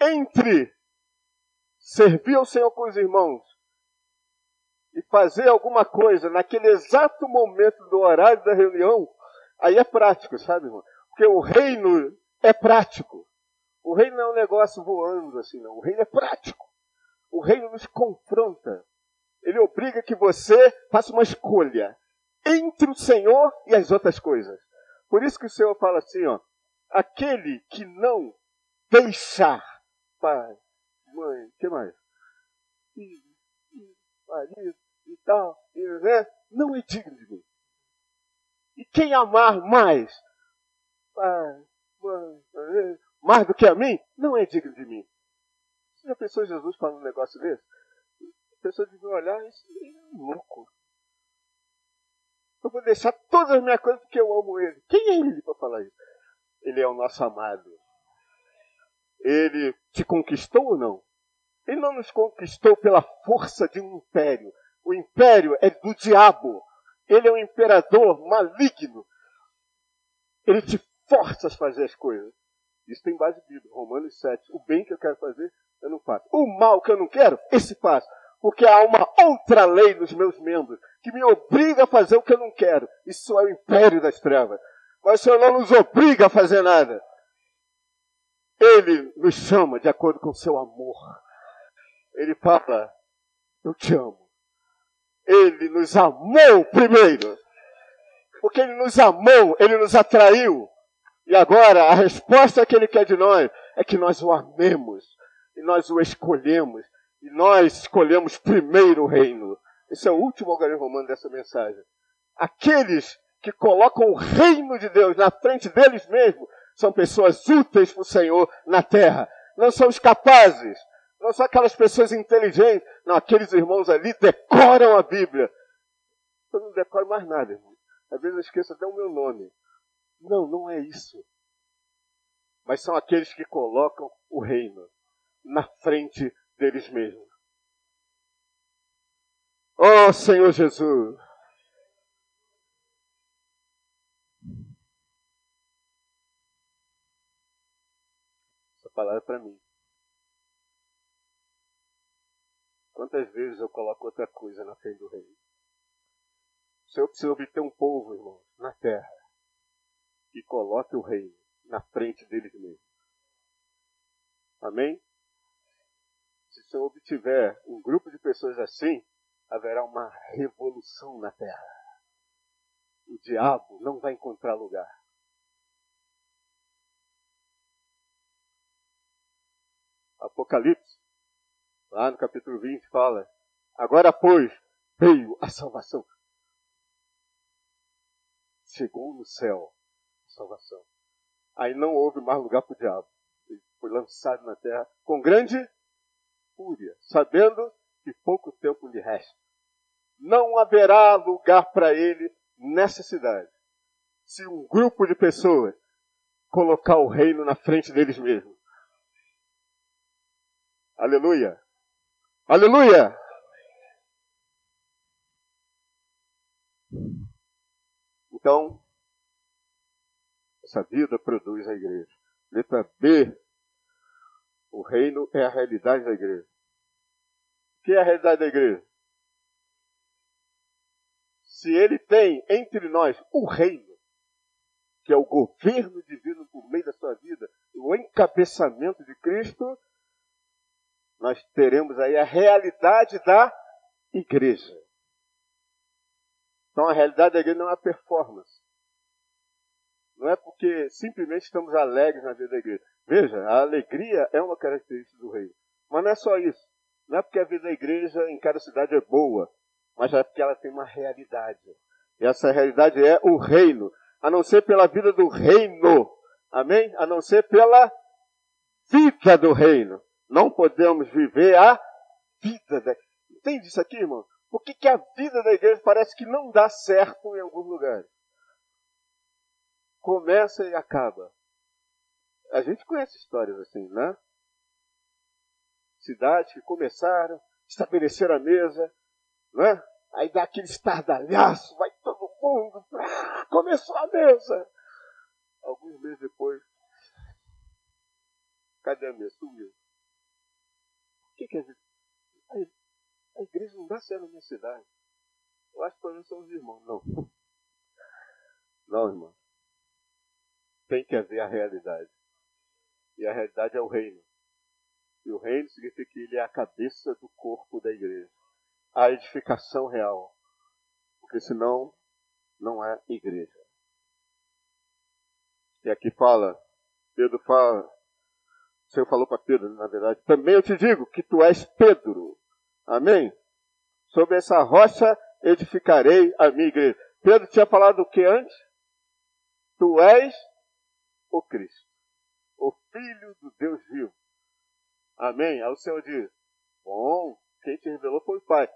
Entre servir ao Senhor com os irmãos e fazer alguma coisa naquele exato momento do horário da reunião, aí é prático, sabe, irmão? Porque o reino é prático. O reino não é um negócio voando assim, não. O reino é prático. O reino nos confronta. Ele obriga que você faça uma escolha entre o Senhor e as outras coisas. Por isso que o Senhor fala assim, ó, aquele que não deixar pai, mãe, o que mais? Filho, marido e tal, né? Não é digno de mim. E quem amar mais, mais do que a mim, não é digno de mim. Você já pensou Jesus falando um negócio desse? As pessoas deviam olhar e dizer, louco. Eu vou deixar todas as minhas coisas porque eu amo ele. Quem é ele para falar isso? Ele é o nosso amado. Ele te conquistou ou não? Ele não nos conquistou pela força de um império. O império é do diabo. Ele é um imperador maligno. Ele te força a fazer as coisas. Isso tem base bíblica. Romanos 7. O bem que eu quero fazer, eu não faço. O mal que eu não quero, esse faço. Porque há uma outra lei nos meus membros que me obriga a fazer o que eu não quero. Isso é o império das trevas. Mas o Senhor não nos obriga a fazer nada. Ele nos chama de acordo com o seu amor. Ele fala, eu te amo. Ele nos amou primeiro. Porque ele nos amou, ele nos atraiu. E agora a resposta que ele quer de nós é que nós o amemos. E nós o escolhemos. E nós escolhemos primeiro o reino. Esse é o último algarismo romano dessa mensagem. Aqueles que colocam o reino de Deus na frente deles mesmos são pessoas úteis para o Senhor na terra. Não são os capazes. Não são aquelas pessoas inteligentes. Não, aqueles irmãos ali decoram a Bíblia. Eu não decoro mais nada, irmão. Às vezes eu esqueço até o meu nome. Não, não é isso. Mas são aqueles que colocam o reino na frente deles mesmos. Oh, Senhor Jesus! Essa palavra é para mim. Quantas vezes eu coloco outra coisa na frente do reino? O Senhor precisa obter um povo, irmão, na terra, que coloque o reino na frente deles mesmos. Amém? Se o Senhor obtiver um grupo de pessoas assim, haverá uma revolução na terra. O diabo não vai encontrar lugar. Apocalipse, lá no capítulo 20, fala, agora, pois, veio a salvação. Chegou no céu a salvação. Aí não houve mais lugar para o diabo. Ele foi lançado na terra com grande fúria, sabendo que pouco tempo lhe resta. Não haverá lugar para ele nessa cidade, se um grupo de pessoas colocar o reino na frente deles mesmos. Aleluia! Aleluia! Então, essa vida produz a igreja. Letra B, o reino é a realidade da igreja. O que é a realidade da igreja? Se ele tem entre nós o reino, que é o governo divino por meio da sua vida, o encabeçamento de Cristo, nós teremos aí a realidade da igreja. Então a realidade da igreja não é uma performance. Não é porque simplesmente estamos alegres na vida da igreja. Veja, a alegria é uma característica do reino. Mas não é só isso. Não é porque a vida da igreja em cada cidade é boa, mas é porque ela tem uma realidade. E essa realidade é o reino. A não ser pela vida do reino. Amém? A não ser pela vida do reino. Não podemos viver a vida da igreja. Entende isso aqui, irmão? Por que a vida da igreja parece que não dá certo em alguns lugares? Começa e acaba. A gente conhece histórias assim, né? Cidades que começaram, estabeleceram a mesa, né? Aí dá aquele estardalhaço, vai todo mundo, começou a mesa. Alguns meses depois, cadê a mesa? Sumiu. O que a gente... A igreja não dá certo na minha cidade. Eu acho que para mim são os irmãos. Não. Não, irmão. Tem que haver a realidade. E a realidade é o reino. E o reino significa que ele é a cabeça do corpo da igreja. A edificação real. Porque senão, não é igreja. E aqui fala, Pedro fala, o Senhor falou para Pedro, na verdade, também eu te digo que tu és Pedro. Amém? Sobre essa rocha edificarei a minha igreja. Pedro tinha falado o que antes? Tu és o Cristo, o Filho do Deus vivo. Amém? Aí o Senhor diz, bom, quem te revelou foi o Pai.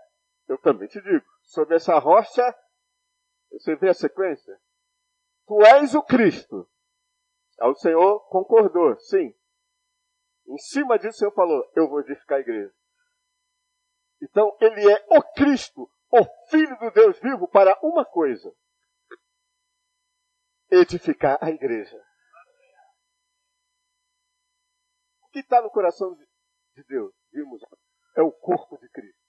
Eu também te digo, sobre essa rocha, você vê a sequência? Tu és o Cristo. Aí o Senhor concordou, sim. Em cima disso o Senhor falou, eu vou edificar a igreja. Então ele é o Cristo, o Filho do Deus vivo para uma coisa. Edificar a igreja. O que está no coração de Deus? Vimos, é o corpo de Cristo.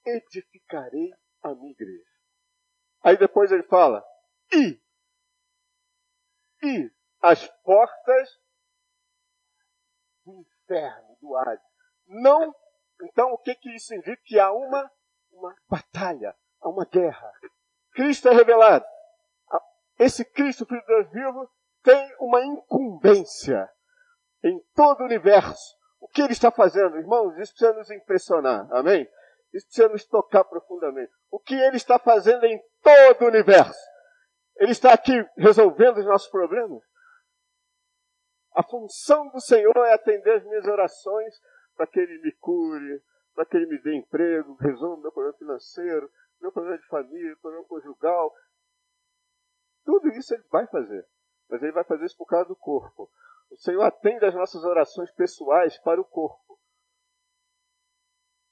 Edificarei a minha igreja. Aí depois ele fala, e as portas do inferno, do Hades. Não, então o que isso indica? Que há uma batalha, há uma guerra. Cristo é revelado. Esse Cristo, Filho de Deus vivo, tem uma incumbência em todo o universo. O que ele está fazendo, irmãos? Isso precisa nos impressionar, amém? Isso precisa nos tocar profundamente. O que ele está fazendo em todo o universo? Ele está aqui resolvendo os nossos problemas? A função do Senhor é atender as minhas orações para que Ele me cure, para que Ele me dê emprego, resolva meu problema financeiro, meu problema de família, problema conjugal. Tudo isso Ele vai fazer. Mas Ele vai fazer isso por causa do corpo. O Senhor atende as nossas orações pessoais para o corpo.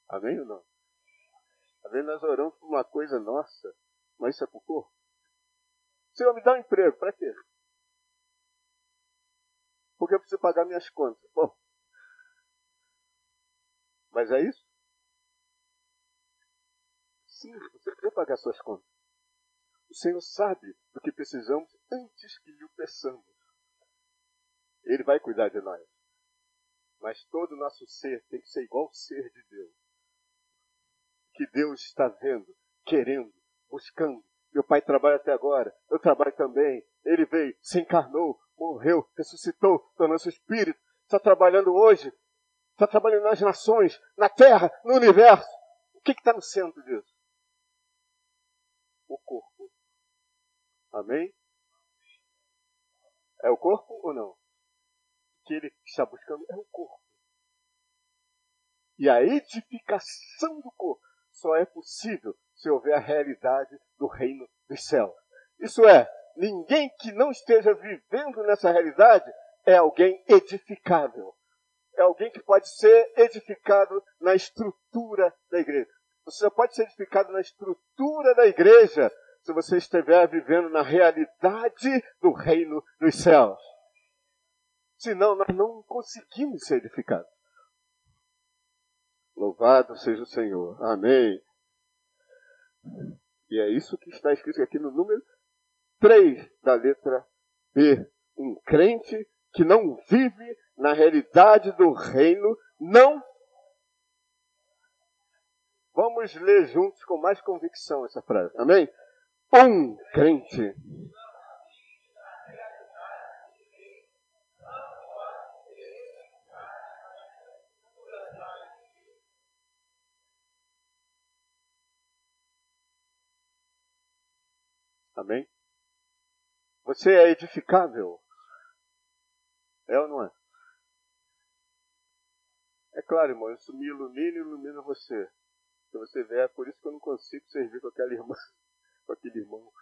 Amém ou não? Às vezes nós oramos por uma coisa nossa, mas isso é para o corpo. Senhor, me dá um emprego. Para quê? Porque eu preciso pagar minhas contas. Bom, mas é isso? Sim, você precisa pagar suas contas. O Senhor sabe do que precisamos antes que lhe o peçamos. Ele vai cuidar de nós. Mas todo o nosso ser tem que ser igual ao ser de Deus. Que Deus está vendo, querendo, buscando. Meu pai trabalha até agora, eu trabalho também. Ele veio, se encarnou, morreu, ressuscitou, tornou-se espírito. Está trabalhando hoje, está trabalhando nas nações, na terra, no universo. O que está no centro disso? O corpo. Amém? É o corpo ou não? O que ele está buscando é o corpo. E a edificação do corpo só é possível se houver a realidade do reino dos céus. Isso é, ninguém que não esteja vivendo nessa realidade é alguém edificável. É alguém que pode ser edificado na estrutura da igreja. Você só pode ser edificado na estrutura da igreja se você estiver vivendo na realidade do reino dos céus. Senão, nós não conseguimos ser edificados. Louvado seja o Senhor. Amém. E é isso que está escrito aqui no número 3 da letra B. Um crente que não vive na realidade do reino, não. Vamos ler juntos com mais convicção essa frase. Amém? Um crente. Amém? Você é edificável? É ou não é? É claro, irmão, isso me ilumina e ilumina você. Se você ver, é por isso que eu não consigo servir com aquela irmã, com aquele irmão. O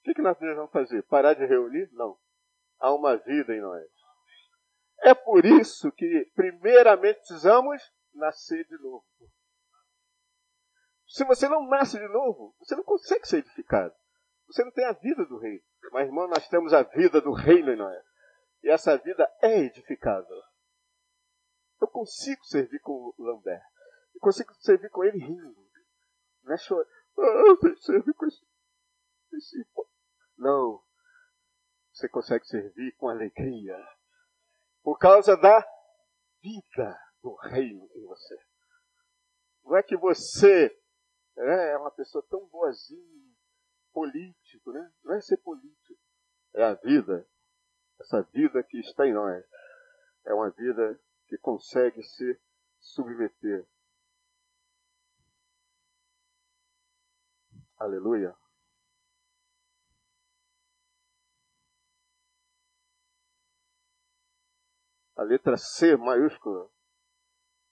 que nós devemos fazer? Parar de reunir? Não. Há uma vida em nós. É por isso que, primeiramente, precisamos nascer de novo. Se você não nasce de novo, você não consegue ser edificado. Você não tem a vida do reino. Mas, irmão, nós temos a vida do reino em nós. E essa vida é edificável. Eu consigo servir com o Lambert. Eu consigo servir com ele rindo. Não é chorando. Eu tenho que servir com esse Não. Você consegue servir com alegria. Por causa da vida do reino em você. Não é que você é uma pessoa tão boazinha, político, né? Não é ser político. É a vida. Essa vida que está em nós. É uma vida que consegue se submeter. Aleluia. A letra C maiúscula.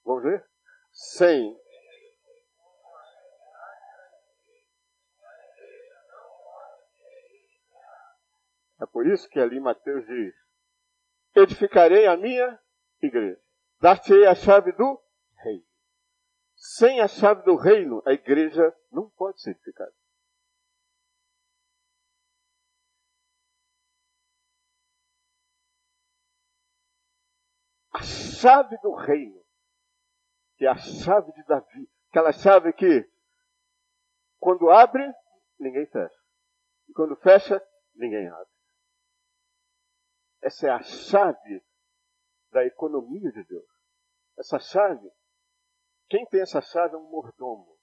Vamos ver? Sem. É por isso que ali Mateus diz: edificarei a minha igreja. Dar-te-ei a chave do reino. Sem a chave do reino, a igreja não pode ser edificada. A chave do reino, que é a chave de Davi, aquela chave que, quando abre, ninguém fecha. E quando fecha, ninguém abre. Essa é a chave da economia de Deus. Essa chave, quem tem essa chave é um mordomo.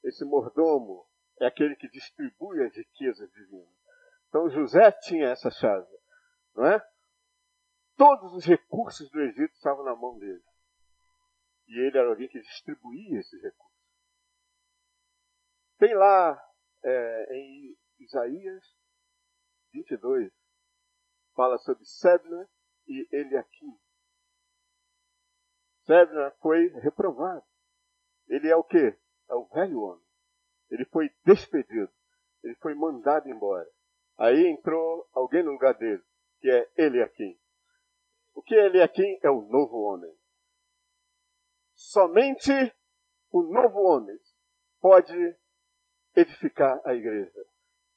Esse mordomo é aquele que distribui as riquezas divinas. Então José tinha essa chave, não é? Todos os recursos do Egito estavam na mão dele. E ele era alguém que distribuía esses recursos. Tem lá em Isaías 22, fala sobre Sebna e Eliaquim. Sebna foi reprovado. Ele é o quê? É o velho homem. Ele foi despedido. Ele foi mandado embora. Aí entrou alguém no lugar dele, que é Eliaquim. O que é Eliaquim? É o novo homem. Somente o novo homem pode edificar a igreja.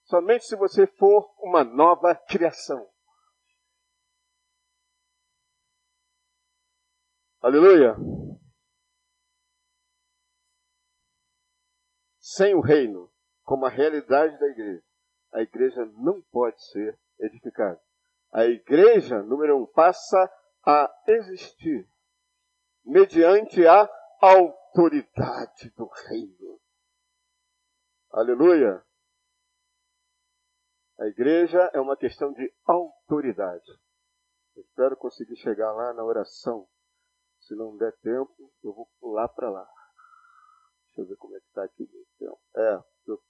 Somente se você for uma nova criação. Aleluia! Sem o reino, como a realidade da igreja, a igreja não pode ser edificada. A igreja, número 1, passa a existir mediante a autoridade do reino. Aleluia! A igreja é uma questão de autoridade. Eu espero conseguir chegar lá na oração. Se não der tempo, eu vou pular para lá. Deixa eu ver como é que está aqui o tempo.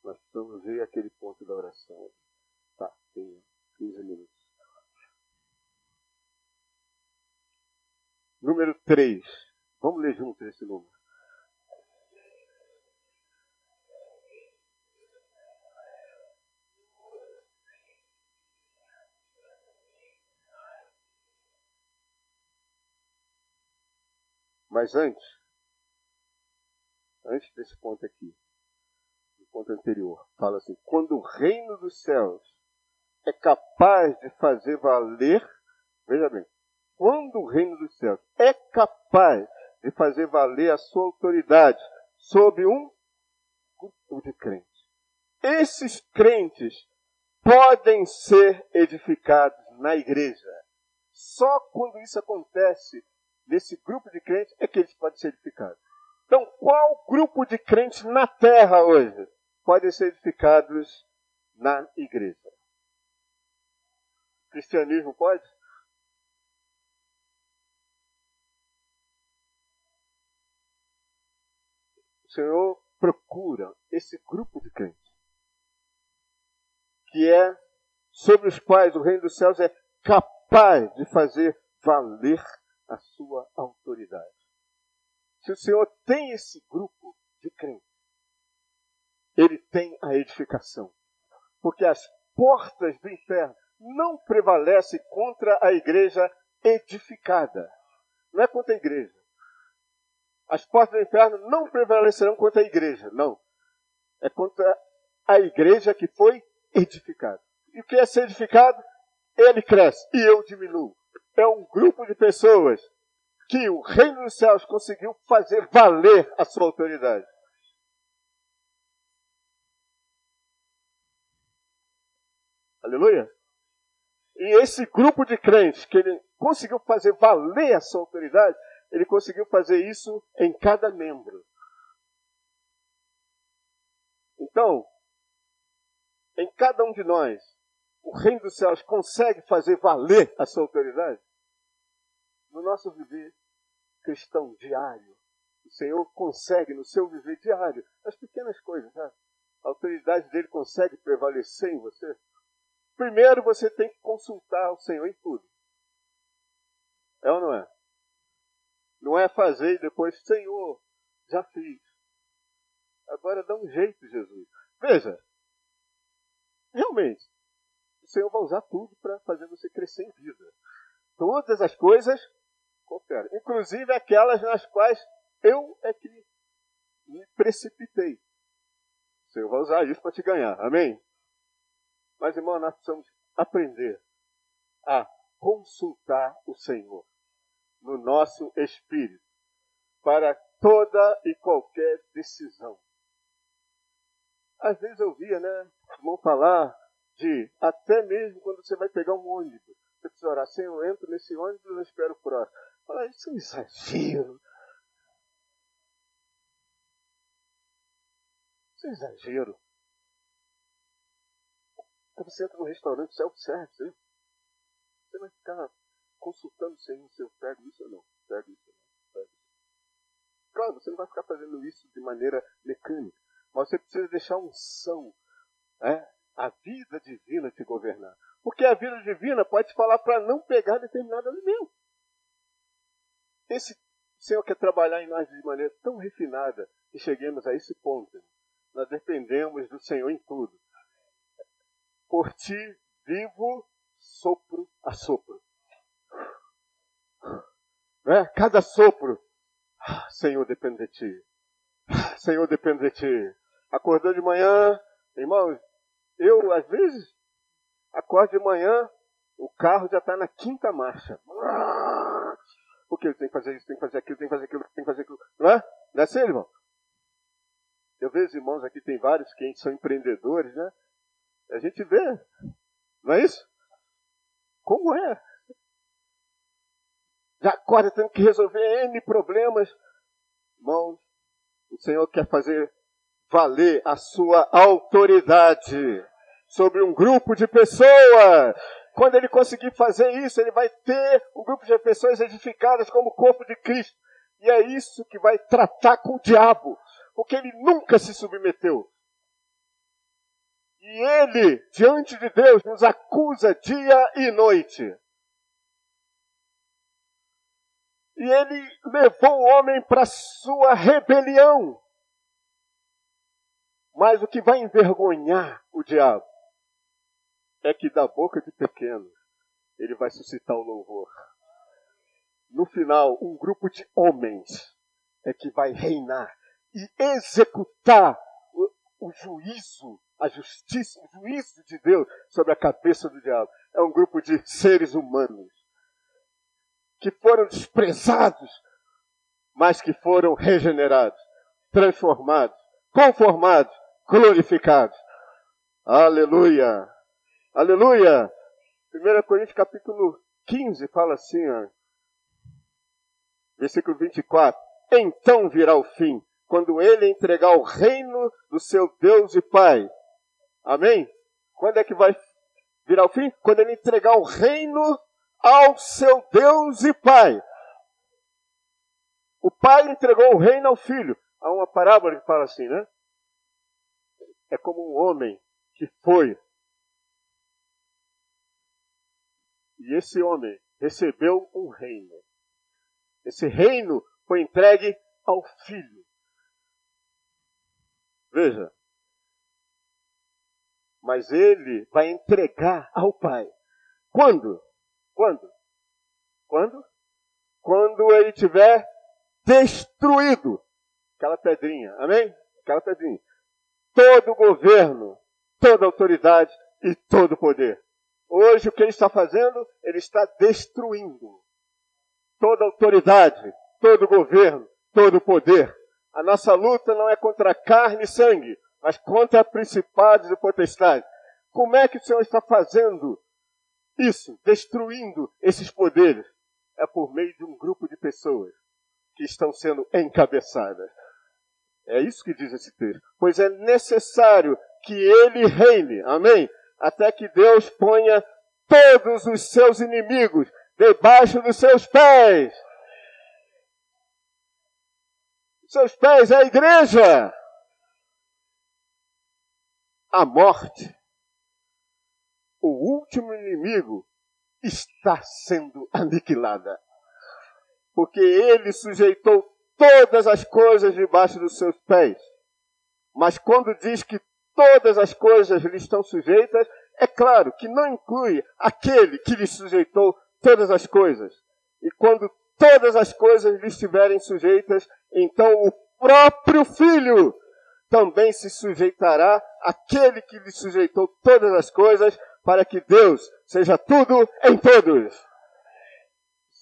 Nós precisamos ver aquele ponto da oração. Tá, tem 15 minutos. Número 3. Vamos ler juntos esse número. Mas antes desse ponto aqui, do ponto anterior, fala assim: quando o reino dos céus é capaz de fazer valer, veja bem, quando o reino dos céus é capaz de fazer valer a sua autoridade sobre um grupo de crentes, esses crentes podem ser edificados na igreja. Só quando isso acontece nesse grupo de crentes é que eles podem ser edificados. Então, qual grupo de crentes na terra hoje podem ser edificados na igreja? O cristianismo pode? O Senhor procura esse grupo de crentes, que é sobre os quais o reino dos céus é capaz de fazer valer a sua autoridade. Se o Senhor tem esse grupo de crentes, ele tem a edificação. Porque as portas do inferno não prevalecem contra a igreja edificada. Não é contra a igreja. As portas do inferno não prevalecerão contra a igreja, não. É contra a igreja que foi edificada. E o que é ser edificado? Ele cresce e eu diminuo. É um grupo de pessoas que o reino dos céus conseguiu fazer valer a sua autoridade. Aleluia? E esse grupo de crentes que ele conseguiu fazer valer a sua autoridade, ele conseguiu fazer isso em cada membro. Então, em cada um de nós, o reino dos céus consegue fazer valer a sua autoridade? No nosso viver cristão diário, o Senhor consegue, no seu viver diário, as pequenas coisas, sabe? A autoridade dele consegue prevalecer em você. Primeiro você tem que consultar o Senhor em tudo. É ou não é? Não é fazer e depois, Senhor, já fiz. Agora dá um jeito, Jesus. Veja, realmente, o Senhor vai usar tudo para fazer você crescer em vida. Todas as coisas cooperam. Inclusive aquelas nas quais eu é que me precipitei. O Senhor vai usar isso para te ganhar. Amém? Mas, irmão, nós precisamos aprender a consultar o Senhor no nosso espírito para toda e qualquer decisão. Às vezes eu via, né, vão falar de, até mesmo quando você vai pegar um ônibus, você precisa orar, Senhor, eu entro nesse ônibus e eu espero o próximo. Fala, isso é um exagero. Isso é um exagero. Então você entra num restaurante self-service, né? Você vai ficar consultando o Senhor se eu pego isso ou não, pego isso ou não, pego isso. Claro, você não vai ficar fazendo isso de maneira mecânica, mas você precisa deixar unção, a vida divina te governar. Porque a vida divina pode te falar para não pegar determinado alimento. Esse Senhor quer trabalhar em nós de maneira tão refinada que cheguemos a esse ponto. Nós dependemos do Senhor em tudo. Por ti vivo, sopro a sopro. Cada sopro, Senhor, depende de ti. Senhor, depende de ti. Acordou de manhã, irmãos, eu às vezes acordo de manhã, o carro já está na 5ª marcha. Porque ele tem que fazer isso, tem que fazer aquilo, tem que fazer aquilo, tem que fazer aquilo. Não é? Não é assim, irmão? Eu vejo irmãos aqui, tem vários que são empreendedores, né? A gente vê, não é isso? Como é? Já acorda tendo que resolver N problemas. Irmãos, o Senhor quer fazer valer a sua autoridade sobre um grupo de pessoas. Quando ele conseguir fazer isso, ele vai ter um grupo de pessoas edificadas como o corpo de Cristo. E é isso que vai tratar com o diabo, porque ele nunca se submeteu. E ele, diante de Deus, nos acusa dia e noite. E ele levou o homem para sua rebelião. Mas o que vai envergonhar o diabo é que da boca de pequenos ele vai suscitar o louvor. No final, um grupo de homens é que vai reinar e executar o juízo, a justiça, o juízo de Deus sobre a cabeça do diabo. É um grupo de seres humanos que foram desprezados, mas que foram regenerados, transformados, conformados, glorificados. Aleluia! Aleluia! 1 Coríntios capítulo 15 fala assim, versículo 24. Então virá o fim, quando ele entregar o reino do seu Deus e Pai. Amém? Quando é que vai virar o fim? Quando ele entregar o reino ao seu Deus e Pai. O Pai entregou o reino ao Filho. Há uma parábola que fala assim, né? É como um homem que foi. E esse homem recebeu um reino. Esse reino foi entregue ao Filho. Veja. Mas ele vai entregar ao Pai. Quando? Quando ele tiver destruído aquela pedrinha. Amém? Aquela pedrinha. Todo o governo, toda a autoridade e todo o poder. Hoje o que ele está fazendo? Ele está destruindo toda a autoridade, todo o governo, todo o poder. A nossa luta não é contra carne e sangue, mas contra principados e potestades. Como é que o Senhor está fazendo isso? Destruindo esses poderes. É por meio de um grupo de pessoas que estão sendo encabeçadas. É isso que diz esse texto. Pois é necessário que ele reine, amém? Até que Deus ponha todos os seus inimigos debaixo dos seus pés. Seus pés é a igreja. A morte, o último inimigo, está sendo aniquilada. porque ele sujeitou todas as coisas debaixo dos seus pés. Mas quando diz que todas as coisas lhe estão sujeitas, é claro que não inclui aquele que lhe sujeitou todas as coisas. E quando todas as coisas lhe estiverem sujeitas, então o próprio Filho também se sujeitará àquele que lhe sujeitou todas as coisas, para que Deus seja tudo em todos.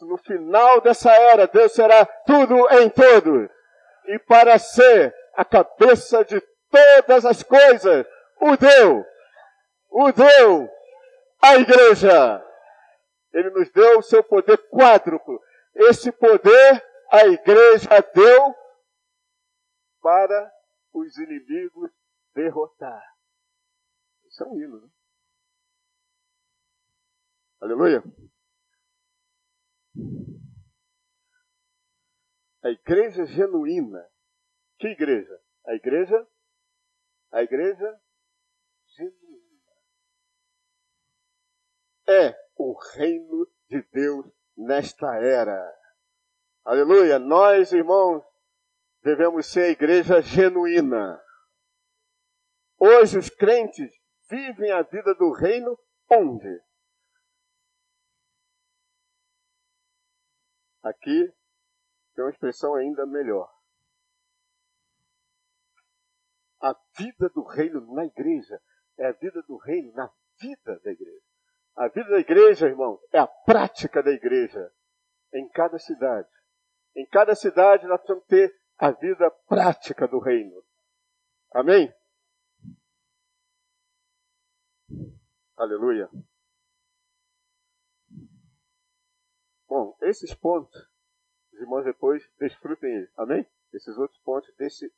No final dessa era, Deus será tudo em todos. E para ser a cabeça de todas as coisas, o deu à igreja. Ele nos deu o seu poder quádruplo. Esse poder a igreja deu para os inimigos derrotar. Isso é um hino, né? Aleluia. A igreja genuína. Que igreja? A igreja genuína. É o reino de Deus nesta era. Aleluia. Nós, irmãos, devemos ser a igreja genuína. Hoje os crentes vivem a vida do reino onde? Aqui tem uma expressão ainda melhor. A vida do reino na igreja é a vida do reino na vida da igreja. A vida da igreja, irmãos, é a prática da igreja em cada cidade. Em cada cidade nós precisamos ter a vida prática do reino. Amém? Aleluia. Bom, esses pontos, os irmãos depois desfrutem eles. Amém? Esses outros pontos desse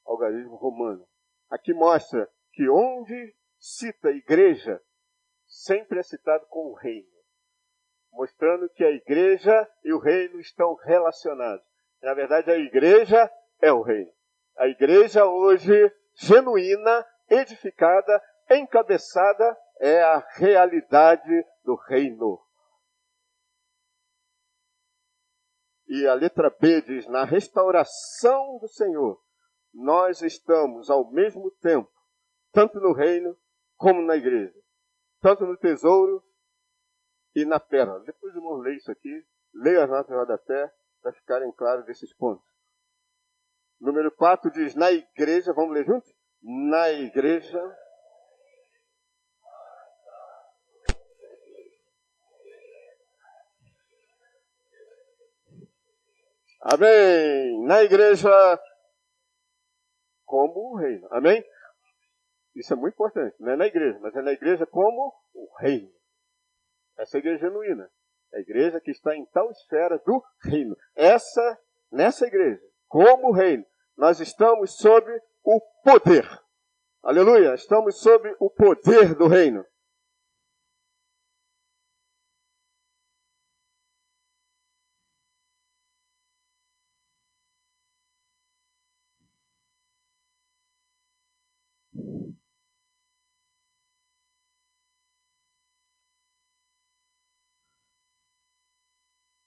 algarismo romano. Aqui mostra que onde cita igreja, sempre é citado com o reino. Mostrando que a igreja e o reino estão relacionados. Na verdade, a igreja é o reino. A igreja hoje, genuína, edificada, encabeçada, é a realidade do reino. E a letra B diz, na restauração do Senhor, nós estamos ao mesmo tempo, tanto no reino como na igreja. Tanto no tesouro e na pérola. Depois eu vou ler isso aqui, leia as notas de rodapé, para ficarem claros desses pontos. Número 4 diz, na igreja, vamos ler juntos? Na igreja... Amém! Na igreja como o reino. Amém? Isso é muito importante. Não é na igreja, mas é na igreja como o reino. Essa é a igreja genuína. É a igreja que está em tal esfera do reino. Nessa igreja, como o reino, nós estamos sob o poder. Aleluia! Estamos sob o poder do reino.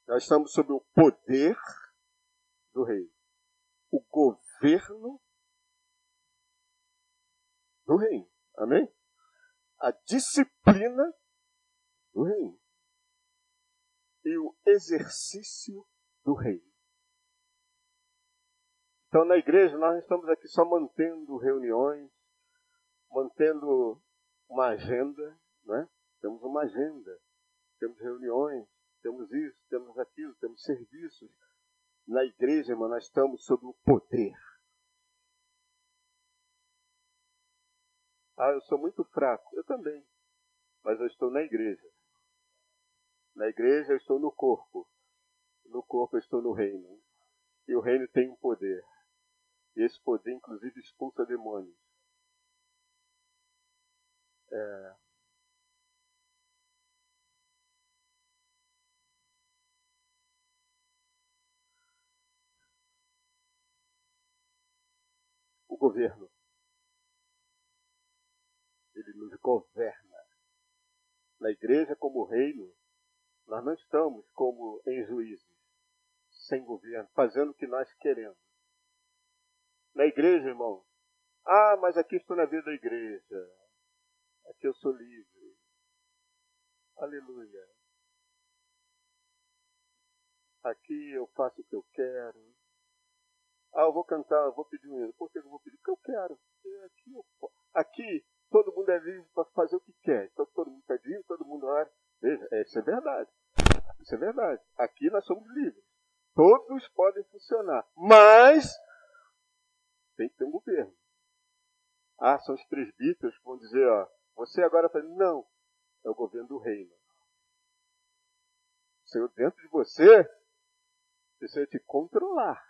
Nós estamos sob o poder do reino. O governo do reino. Amém? A disciplina do reino. E o exercício do reino. Então, na igreja, nós estamos aqui só mantendo reuniões, mantendo uma agenda, né? Temos uma agenda, temos reuniões, temos isso, temos aquilo, temos serviços. Na igreja, irmão, nós estamos sob o poder. Ah, eu sou muito fraco. Eu também. Mas eu estou na igreja. Na igreja eu estou no corpo. No corpo eu estou no reino. E o reino tem um poder. E esse poder, inclusive, expulsa demônios. O governo. Ele nos governa. Na igreja, como reino, nós não estamos como em juízes, sem governo, fazendo o que nós queremos. Na igreja, irmão, mas aqui estou na vida da igreja. Aqui eu sou livre. Aleluia. Aqui eu faço o que eu quero. Eu vou cantar, eu vou pedir um hino. Por que eu vou pedir? Porque eu quero. Aqui todo mundo é livre para fazer o que quer. Então todo mundo está livre, todo mundo ora. Veja, isso é verdade. Isso é verdade. Aqui nós somos livres. Todos podem funcionar. Mas tem que ter um governo. São os presbíteros que vão dizer, você agora faz. Não, é o governo do reino. O Senhor dentro de você precisa te controlar.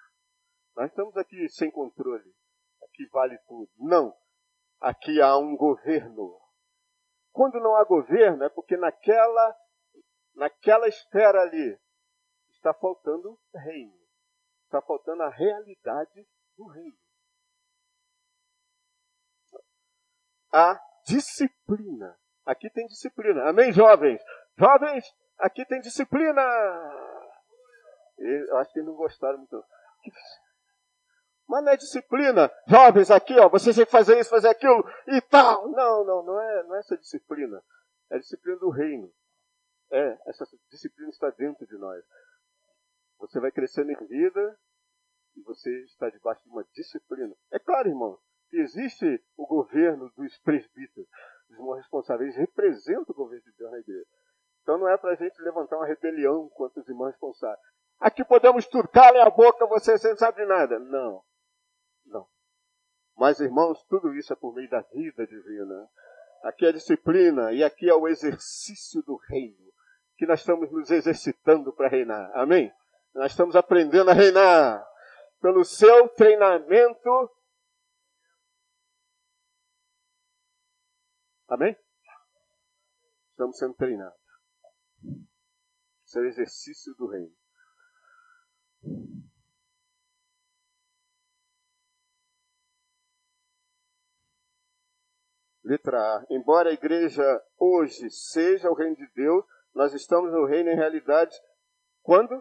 Nós estamos aqui sem controle. Aqui vale tudo. Não. Aqui há um governo. Quando não há governo, é porque naquela esfera ali está faltando reino. Está faltando a realidade do reino. A disciplina. Aqui tem disciplina. Amém, jovens? Jovens, aqui tem disciplina. Eu acho que eles não gostaram muito. Mas não é disciplina. Jovens, aqui, vocês têm que fazer isso, fazer aquilo e tal. Não é essa disciplina. É a disciplina do reino. Essa disciplina está dentro de nós. Você vai crescendo em vida e você está debaixo de uma disciplina. É claro, irmão, que existe o governo dos presbíteros, dos irmãos responsáveis. Eles representam o governo de Deus na igreja. Então não é para a gente levantar uma rebelião contra os irmãos responsáveis. Aqui podemos tudo, calem a boca, você não sabe de nada. Não. Mas, irmãos, tudo isso é por meio da vida divina. Aqui é a disciplina e aqui é o exercício do reino, que nós estamos nos exercitando para reinar. Amém? Nós estamos aprendendo a reinar pelo seu treinamento. Amém? Estamos sendo treinados. Esse é o exercício do reino. Letra A. Embora a igreja hoje seja o reino de Deus, nós estamos no reino em realidade. Quando?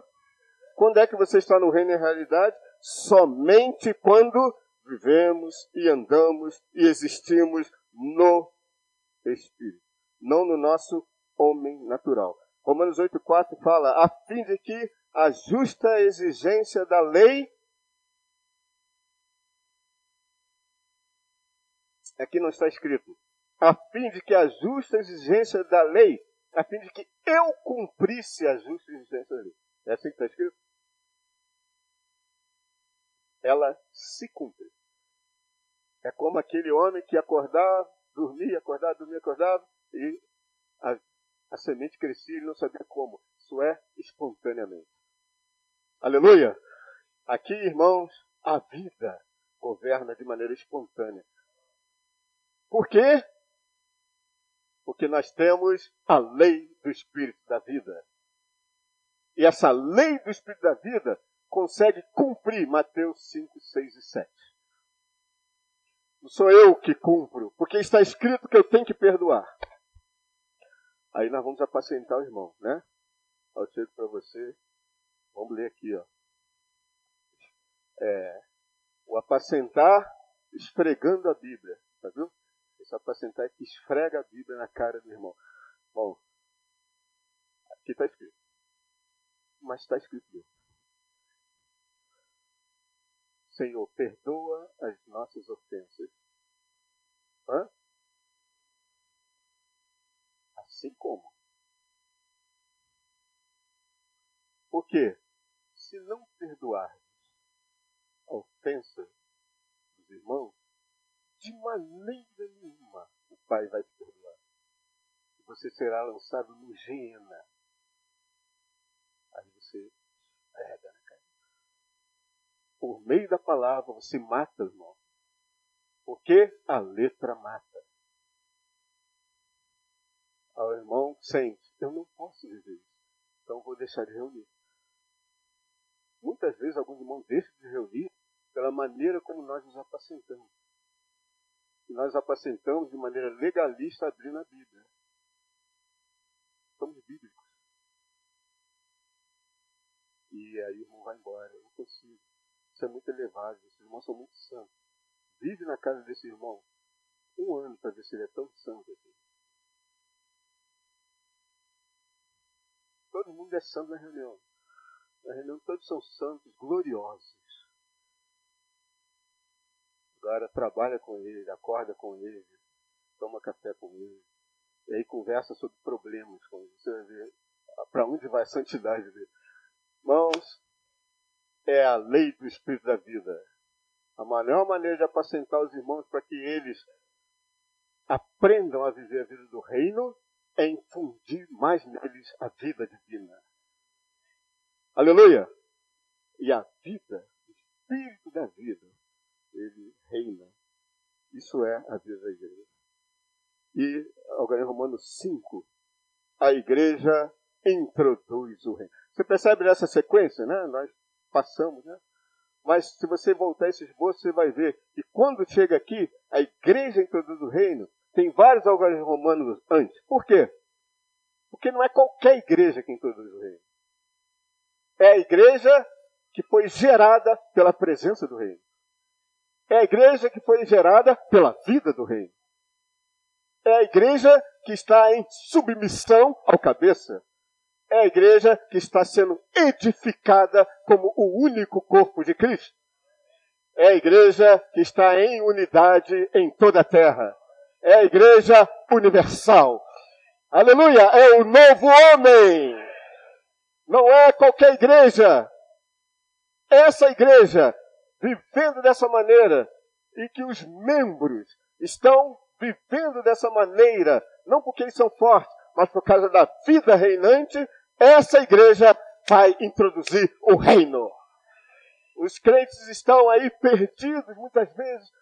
Quando é que você está no reino em realidade? Somente quando vivemos e andamos e existimos no Espírito, não no nosso homem natural. Romanos 8,4 fala, a fim de que a justa exigência da lei... Aqui não está escrito, a fim de que a justa exigência da lei, a fim de que eu cumprisse a justa exigência da lei. É assim que está escrito? Ela se cumpre. É como aquele homem que acordava, dormia, acordava, e a semente crescia e ele não sabia como. Isso é espontaneamente. Aleluia! Aqui, irmãos, a vida governa de maneira espontânea. Por quê? Porque nós temos a lei do Espírito da vida. E essa lei do Espírito da vida consegue cumprir Mateus 5, 6 e 7. Não sou eu que cumpro, porque está escrito que eu tenho que perdoar. Aí nós vamos apacentar o irmão, né? Eu chego para você, vamos ler aqui, o apacentar esfregando a Bíblia, tá vendo? Esse apacentar é que esfrega a Bíblia na cara do irmão. Bom, aqui está escrito. Mas está escrito mesmo. Senhor, perdoa as nossas ofensas. Assim como. Por quê? Se não perdoarmos a ofensa dos irmãos, de maneira nenhuma o Pai vai te perdoar. Você será lançado no Gêena. Aí você pega, né, cara? Por meio da palavra você mata, irmão. Porque a letra mata. O irmão sente, eu não posso viver isso. Então vou deixar de reunir. Muitas vezes alguns irmãos deixam de reunir pela maneira como nós nos apacentamos. E nós apacentamos de maneira legalista abrindo a Bíblia. Somos bíblicos. E aí o irmão vai embora. Eu não consigo. Isso é muito elevado. Esses irmãos são muito santos. Vive na casa desse irmão 1 ano para ver se ele é tão santo assim. Todo mundo é santo na reunião. Na reunião todos são santos, gloriosos. Agora trabalha com ele, acorda com ele, toma café com ele. E aí conversa sobre problemas com ele. Você vai ver para onde vai a santidade dele. Irmãos, é a lei do Espírito da vida. A melhor maneira de apacentar os irmãos para que eles aprendam a viver a vida do reino é infundir mais neles a vida divina. Aleluia! E a vida, o Espírito da vida, ele reina. Isso é a vida da igreja. E, agora em Romanos 5, a igreja introduz o reino. Você percebe nessa sequência, né? Nós passamos, né? Mas se você voltar esse esboço, você vai ver que quando chega aqui, a igreja introduz o reino, tem vários algarismos romanos antes. Por quê? Porque não é qualquer igreja que introduz o reino. É a igreja que foi gerada pela presença do reino. É a igreja que foi gerada pela vida do reino. É a igreja que está em submissão ao cabeça. É a igreja que está sendo edificada como o único corpo de Cristo. É a igreja que está em unidade em toda a terra. É a igreja universal. Aleluia! É o novo homem. Não é qualquer igreja. Essa igreja, vivendo dessa maneira, e que os membros estão vivendo dessa maneira, não porque eles são fortes, mas por causa da vida reinante, essa igreja vai introduzir o reino. Os crentes estão aí perdidos muitas vezes.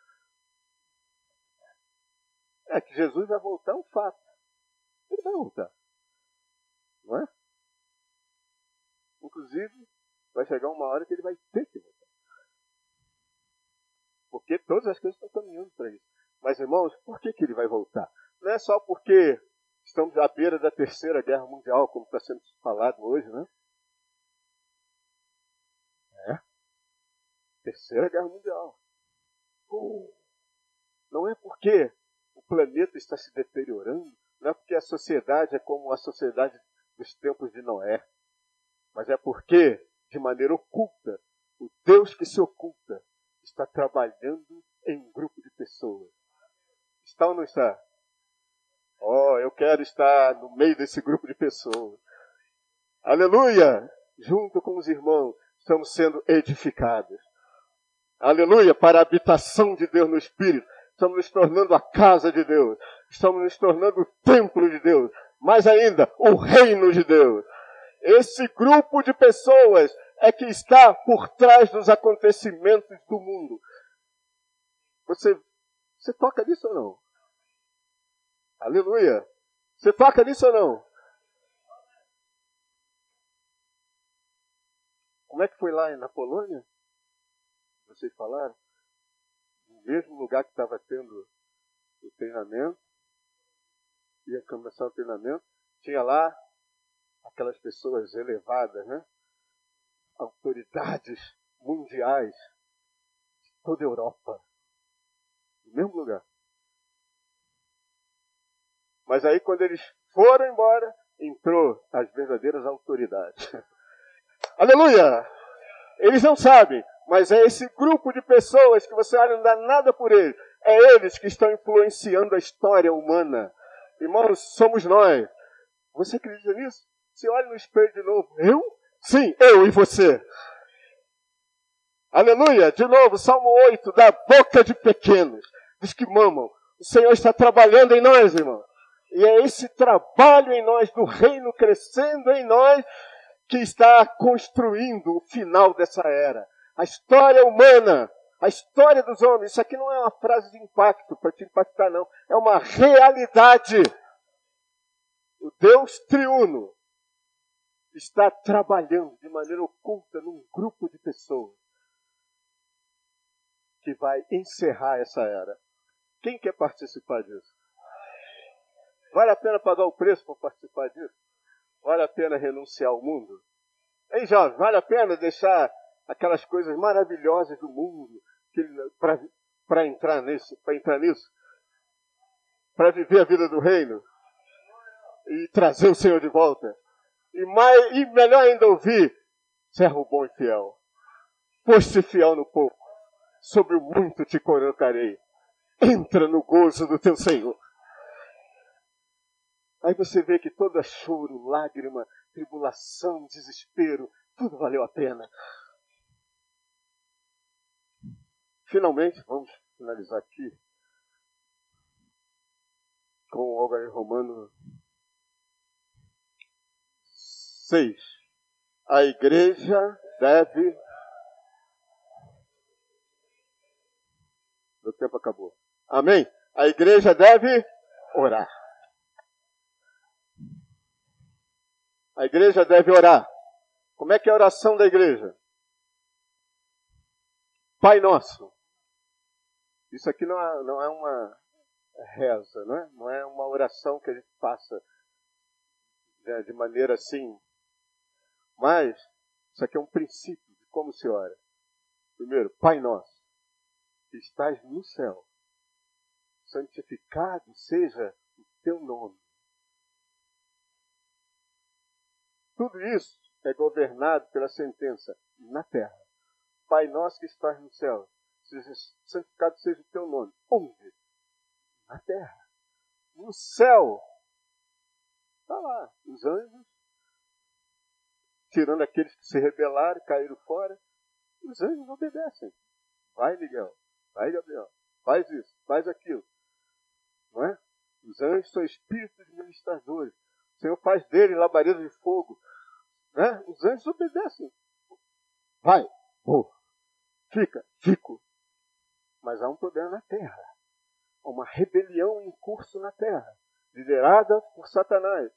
É que Jesus vai voltar, é um fato. Ele vai voltar. Não é? Inclusive, vai chegar uma hora que ele vai ter que voltar. Porque todas as coisas estão caminhando para isso. Mas, irmãos, por que ele vai voltar? Não é só porque estamos à beira da Terceira Guerra Mundial, como está sendo falado hoje, né? É. Terceira Guerra Mundial. Não é porque o planeta está se deteriorando, não é porque a sociedade é como a sociedade dos tempos de Noé, mas é porque, de maneira oculta, o Deus que se oculta está trabalhando em um grupo de pessoas. Está ou não está? Oh, eu quero estar no meio desse grupo de pessoas. Aleluia! Junto com os irmãos, estamos sendo edificados. Aleluia! Para a habitação de Deus no Espírito. Estamos nos tornando a casa de Deus. Estamos nos tornando o templo de Deus. Mais ainda, o reino de Deus. Esse grupo de pessoas é que está por trás dos acontecimentos do mundo. Você toca nisso ou não? Aleluia! Você toca nisso ou não? Como é que foi lá na Polônia? Vocês falaram? No mesmo lugar que estava tendo o treinamento, ia começar o treinamento, tinha lá aquelas pessoas elevadas, né? Autoridades mundiais de toda a Europa. No mesmo lugar. Mas aí quando eles foram embora, entrou as verdadeiras autoridades. Aleluia! Eles não sabem, mas é esse grupo de pessoas que você olha, não dá nada por eles. É eles que estão influenciando a história humana. Irmãos, somos nós. Você acredita nisso? Você olha no espelho de novo. Eu? Sim, eu e você. Aleluia! De novo, Salmo 8, da boca de pequenos, dos que mamam. O Senhor está trabalhando em nós, irmão. E é esse trabalho em nós, do reino crescendo em nós, que está construindo o final dessa era. A história humana, a história dos homens. Isso aqui não é uma frase de impacto, para te impactar, não. É uma realidade. O Deus triuno está trabalhando de maneira oculta num grupo de pessoas que vai encerrar essa era. Quem quer participar disso? Vale a pena pagar o preço para participar disso? Vale a pena renunciar ao mundo? Hein, jovem, vale a pena deixar aquelas coisas maravilhosas do mundo para entrar nisso? Para viver a vida do reino e trazer o Senhor de volta. E melhor ainda ouvir, servo bom e fiel. Foste fiel no pouco, sobre o muito te colocarei. Entra no gozo do teu Senhor. Aí você vê que toda choro, lágrima, tribulação, desespero, tudo valeu a pena. Finalmente, vamos finalizar aqui com o Romano 6. A igreja deve... O tempo acabou. Amém? A igreja deve orar. A igreja deve orar. Como é que é a oração da igreja? Pai Nosso. Isso aqui não é uma reza, não é? Não é uma oração que a gente faça de maneira assim. Mas isso aqui é um princípio de como se ora. Primeiro, Pai Nosso, que estás no céu, santificado seja o teu nome. Tudo isso é governado pela sentença na terra. Pai Nosso que estás no céu, santificado seja o teu nome. Onde? Na terra. No céu. Está lá. Os anjos, tirando aqueles que se rebelaram, caíram fora, os anjos obedecem. Vai, Miguel. Vai, Gabriel. Faz isso. Faz aquilo. Não é? Os anjos são espíritos ministradores. O Senhor faz dele labareda de fogo. Né? Os anjos obedecem. Vai. Vou. Fica. Fico. Mas há um problema na terra. Há uma rebelião em curso na terra. Liderada por Satanás.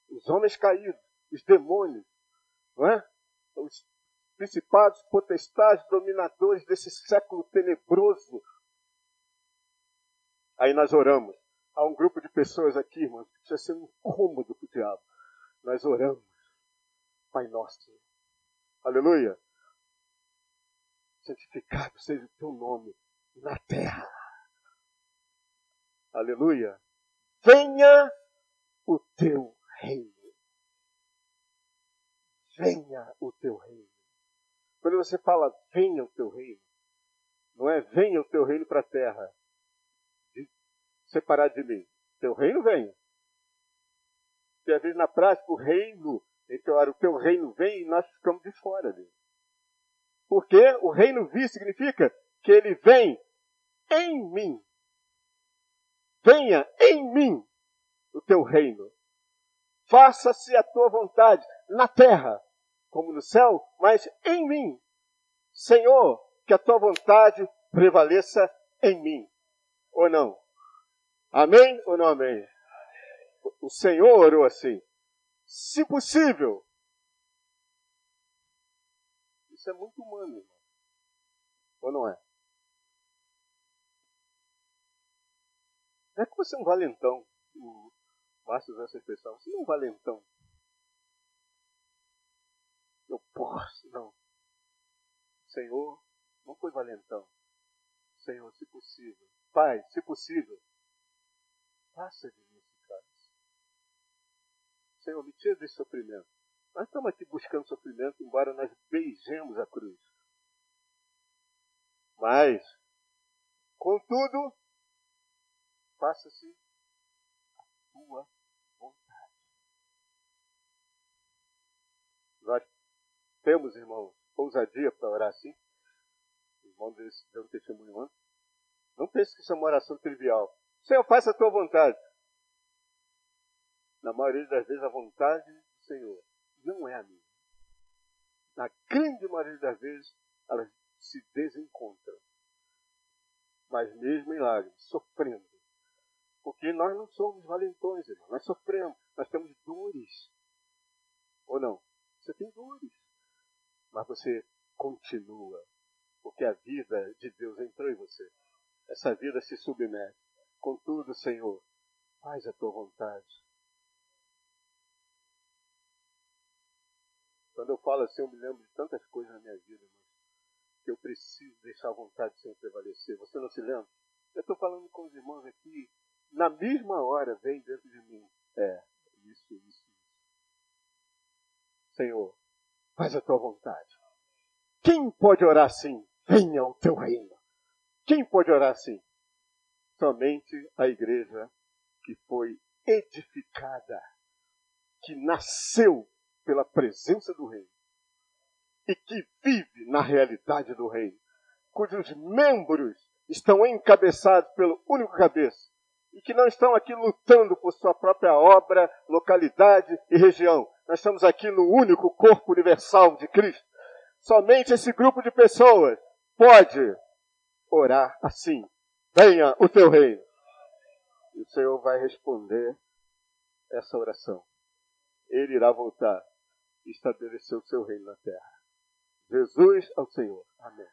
Os homens caídos. Os demônios. Não é? Os principados, potestades, dominadores desse século tenebroso. Aí nós oramos. Há um grupo de pessoas aqui, irmãos, que precisa ser um incômodo para o diabo. Nós oramos. Pai Nosso. Aleluia. Santificado seja o teu nome na terra. Aleluia. Venha o teu reino. Venha o teu reino. Quando você fala venha o teu reino, não é venha o teu reino para a terra. Separado de mim. Teu reino venha. Porque às vezes na prática o reino, então o teu reino vem e nós ficamos de fora dele. Porque o reino vir significa que ele vem em mim. Venha em mim o teu reino. Faça-se a tua vontade na terra, como no céu, mas em mim. Senhor, que a tua vontade prevaleça em mim. Ou não? Amém ou não amém? O Senhor orou assim. Se possível. Isso é muito humano, irmão. Ou não é? Não é que você é um valentão. O Márcio usa essa expressão. Você não é um valentão. Eu posso. Não. O Senhor não foi valentão. Senhor, se possível. Pai, se possível. Passa de mim esse cálice. Senhor, me tira desse sofrimento. Nós estamos aqui buscando sofrimento, embora nós beijemos a cruz. Mas, contudo, faça-se a tua vontade. Nós temos, irmãos, ousadia para orar assim. O irmão deu um testemunho antes. Não pense que isso é uma oração trivial. Senhor, faça a tua vontade. Na maioria das vezes, a vontade do Senhor não é a minha. Na grande maioria das vezes, elas se desencontram. Mas mesmo em lágrimas, sofrendo. Porque nós não somos valentões, irmão. Nós sofremos. Nós temos dores. Ou não? Você tem dores. Mas você continua. Porque a vida de Deus entrou em você. Essa vida se submete. Contudo, Senhor, faz a tua vontade. Quando eu falo assim, eu me lembro de tantas coisas na minha vida, irmão, que eu preciso deixar a vontade do Senhor prevalecer. Você não se lembra? Eu estou falando com os irmãos aqui, na mesma hora vem dentro de mim. Isso. Senhor, faz a tua vontade. Quem pode orar assim? Venha ao teu reino. Quem pode orar assim? Somente a igreja que foi edificada, que nasceu pela presença do reino e que vive na realidade do reino, cujos membros estão encabeçados pelo único cabeça e que não estão aqui lutando por sua própria obra, localidade e região. Nós estamos aqui no único corpo universal de Cristo. Somente esse grupo de pessoas pode orar assim. Venha o teu reino. E o Senhor vai responder essa oração. Ele irá voltar e estabelecer o seu reino na terra. Jesus ao Senhor. Amém.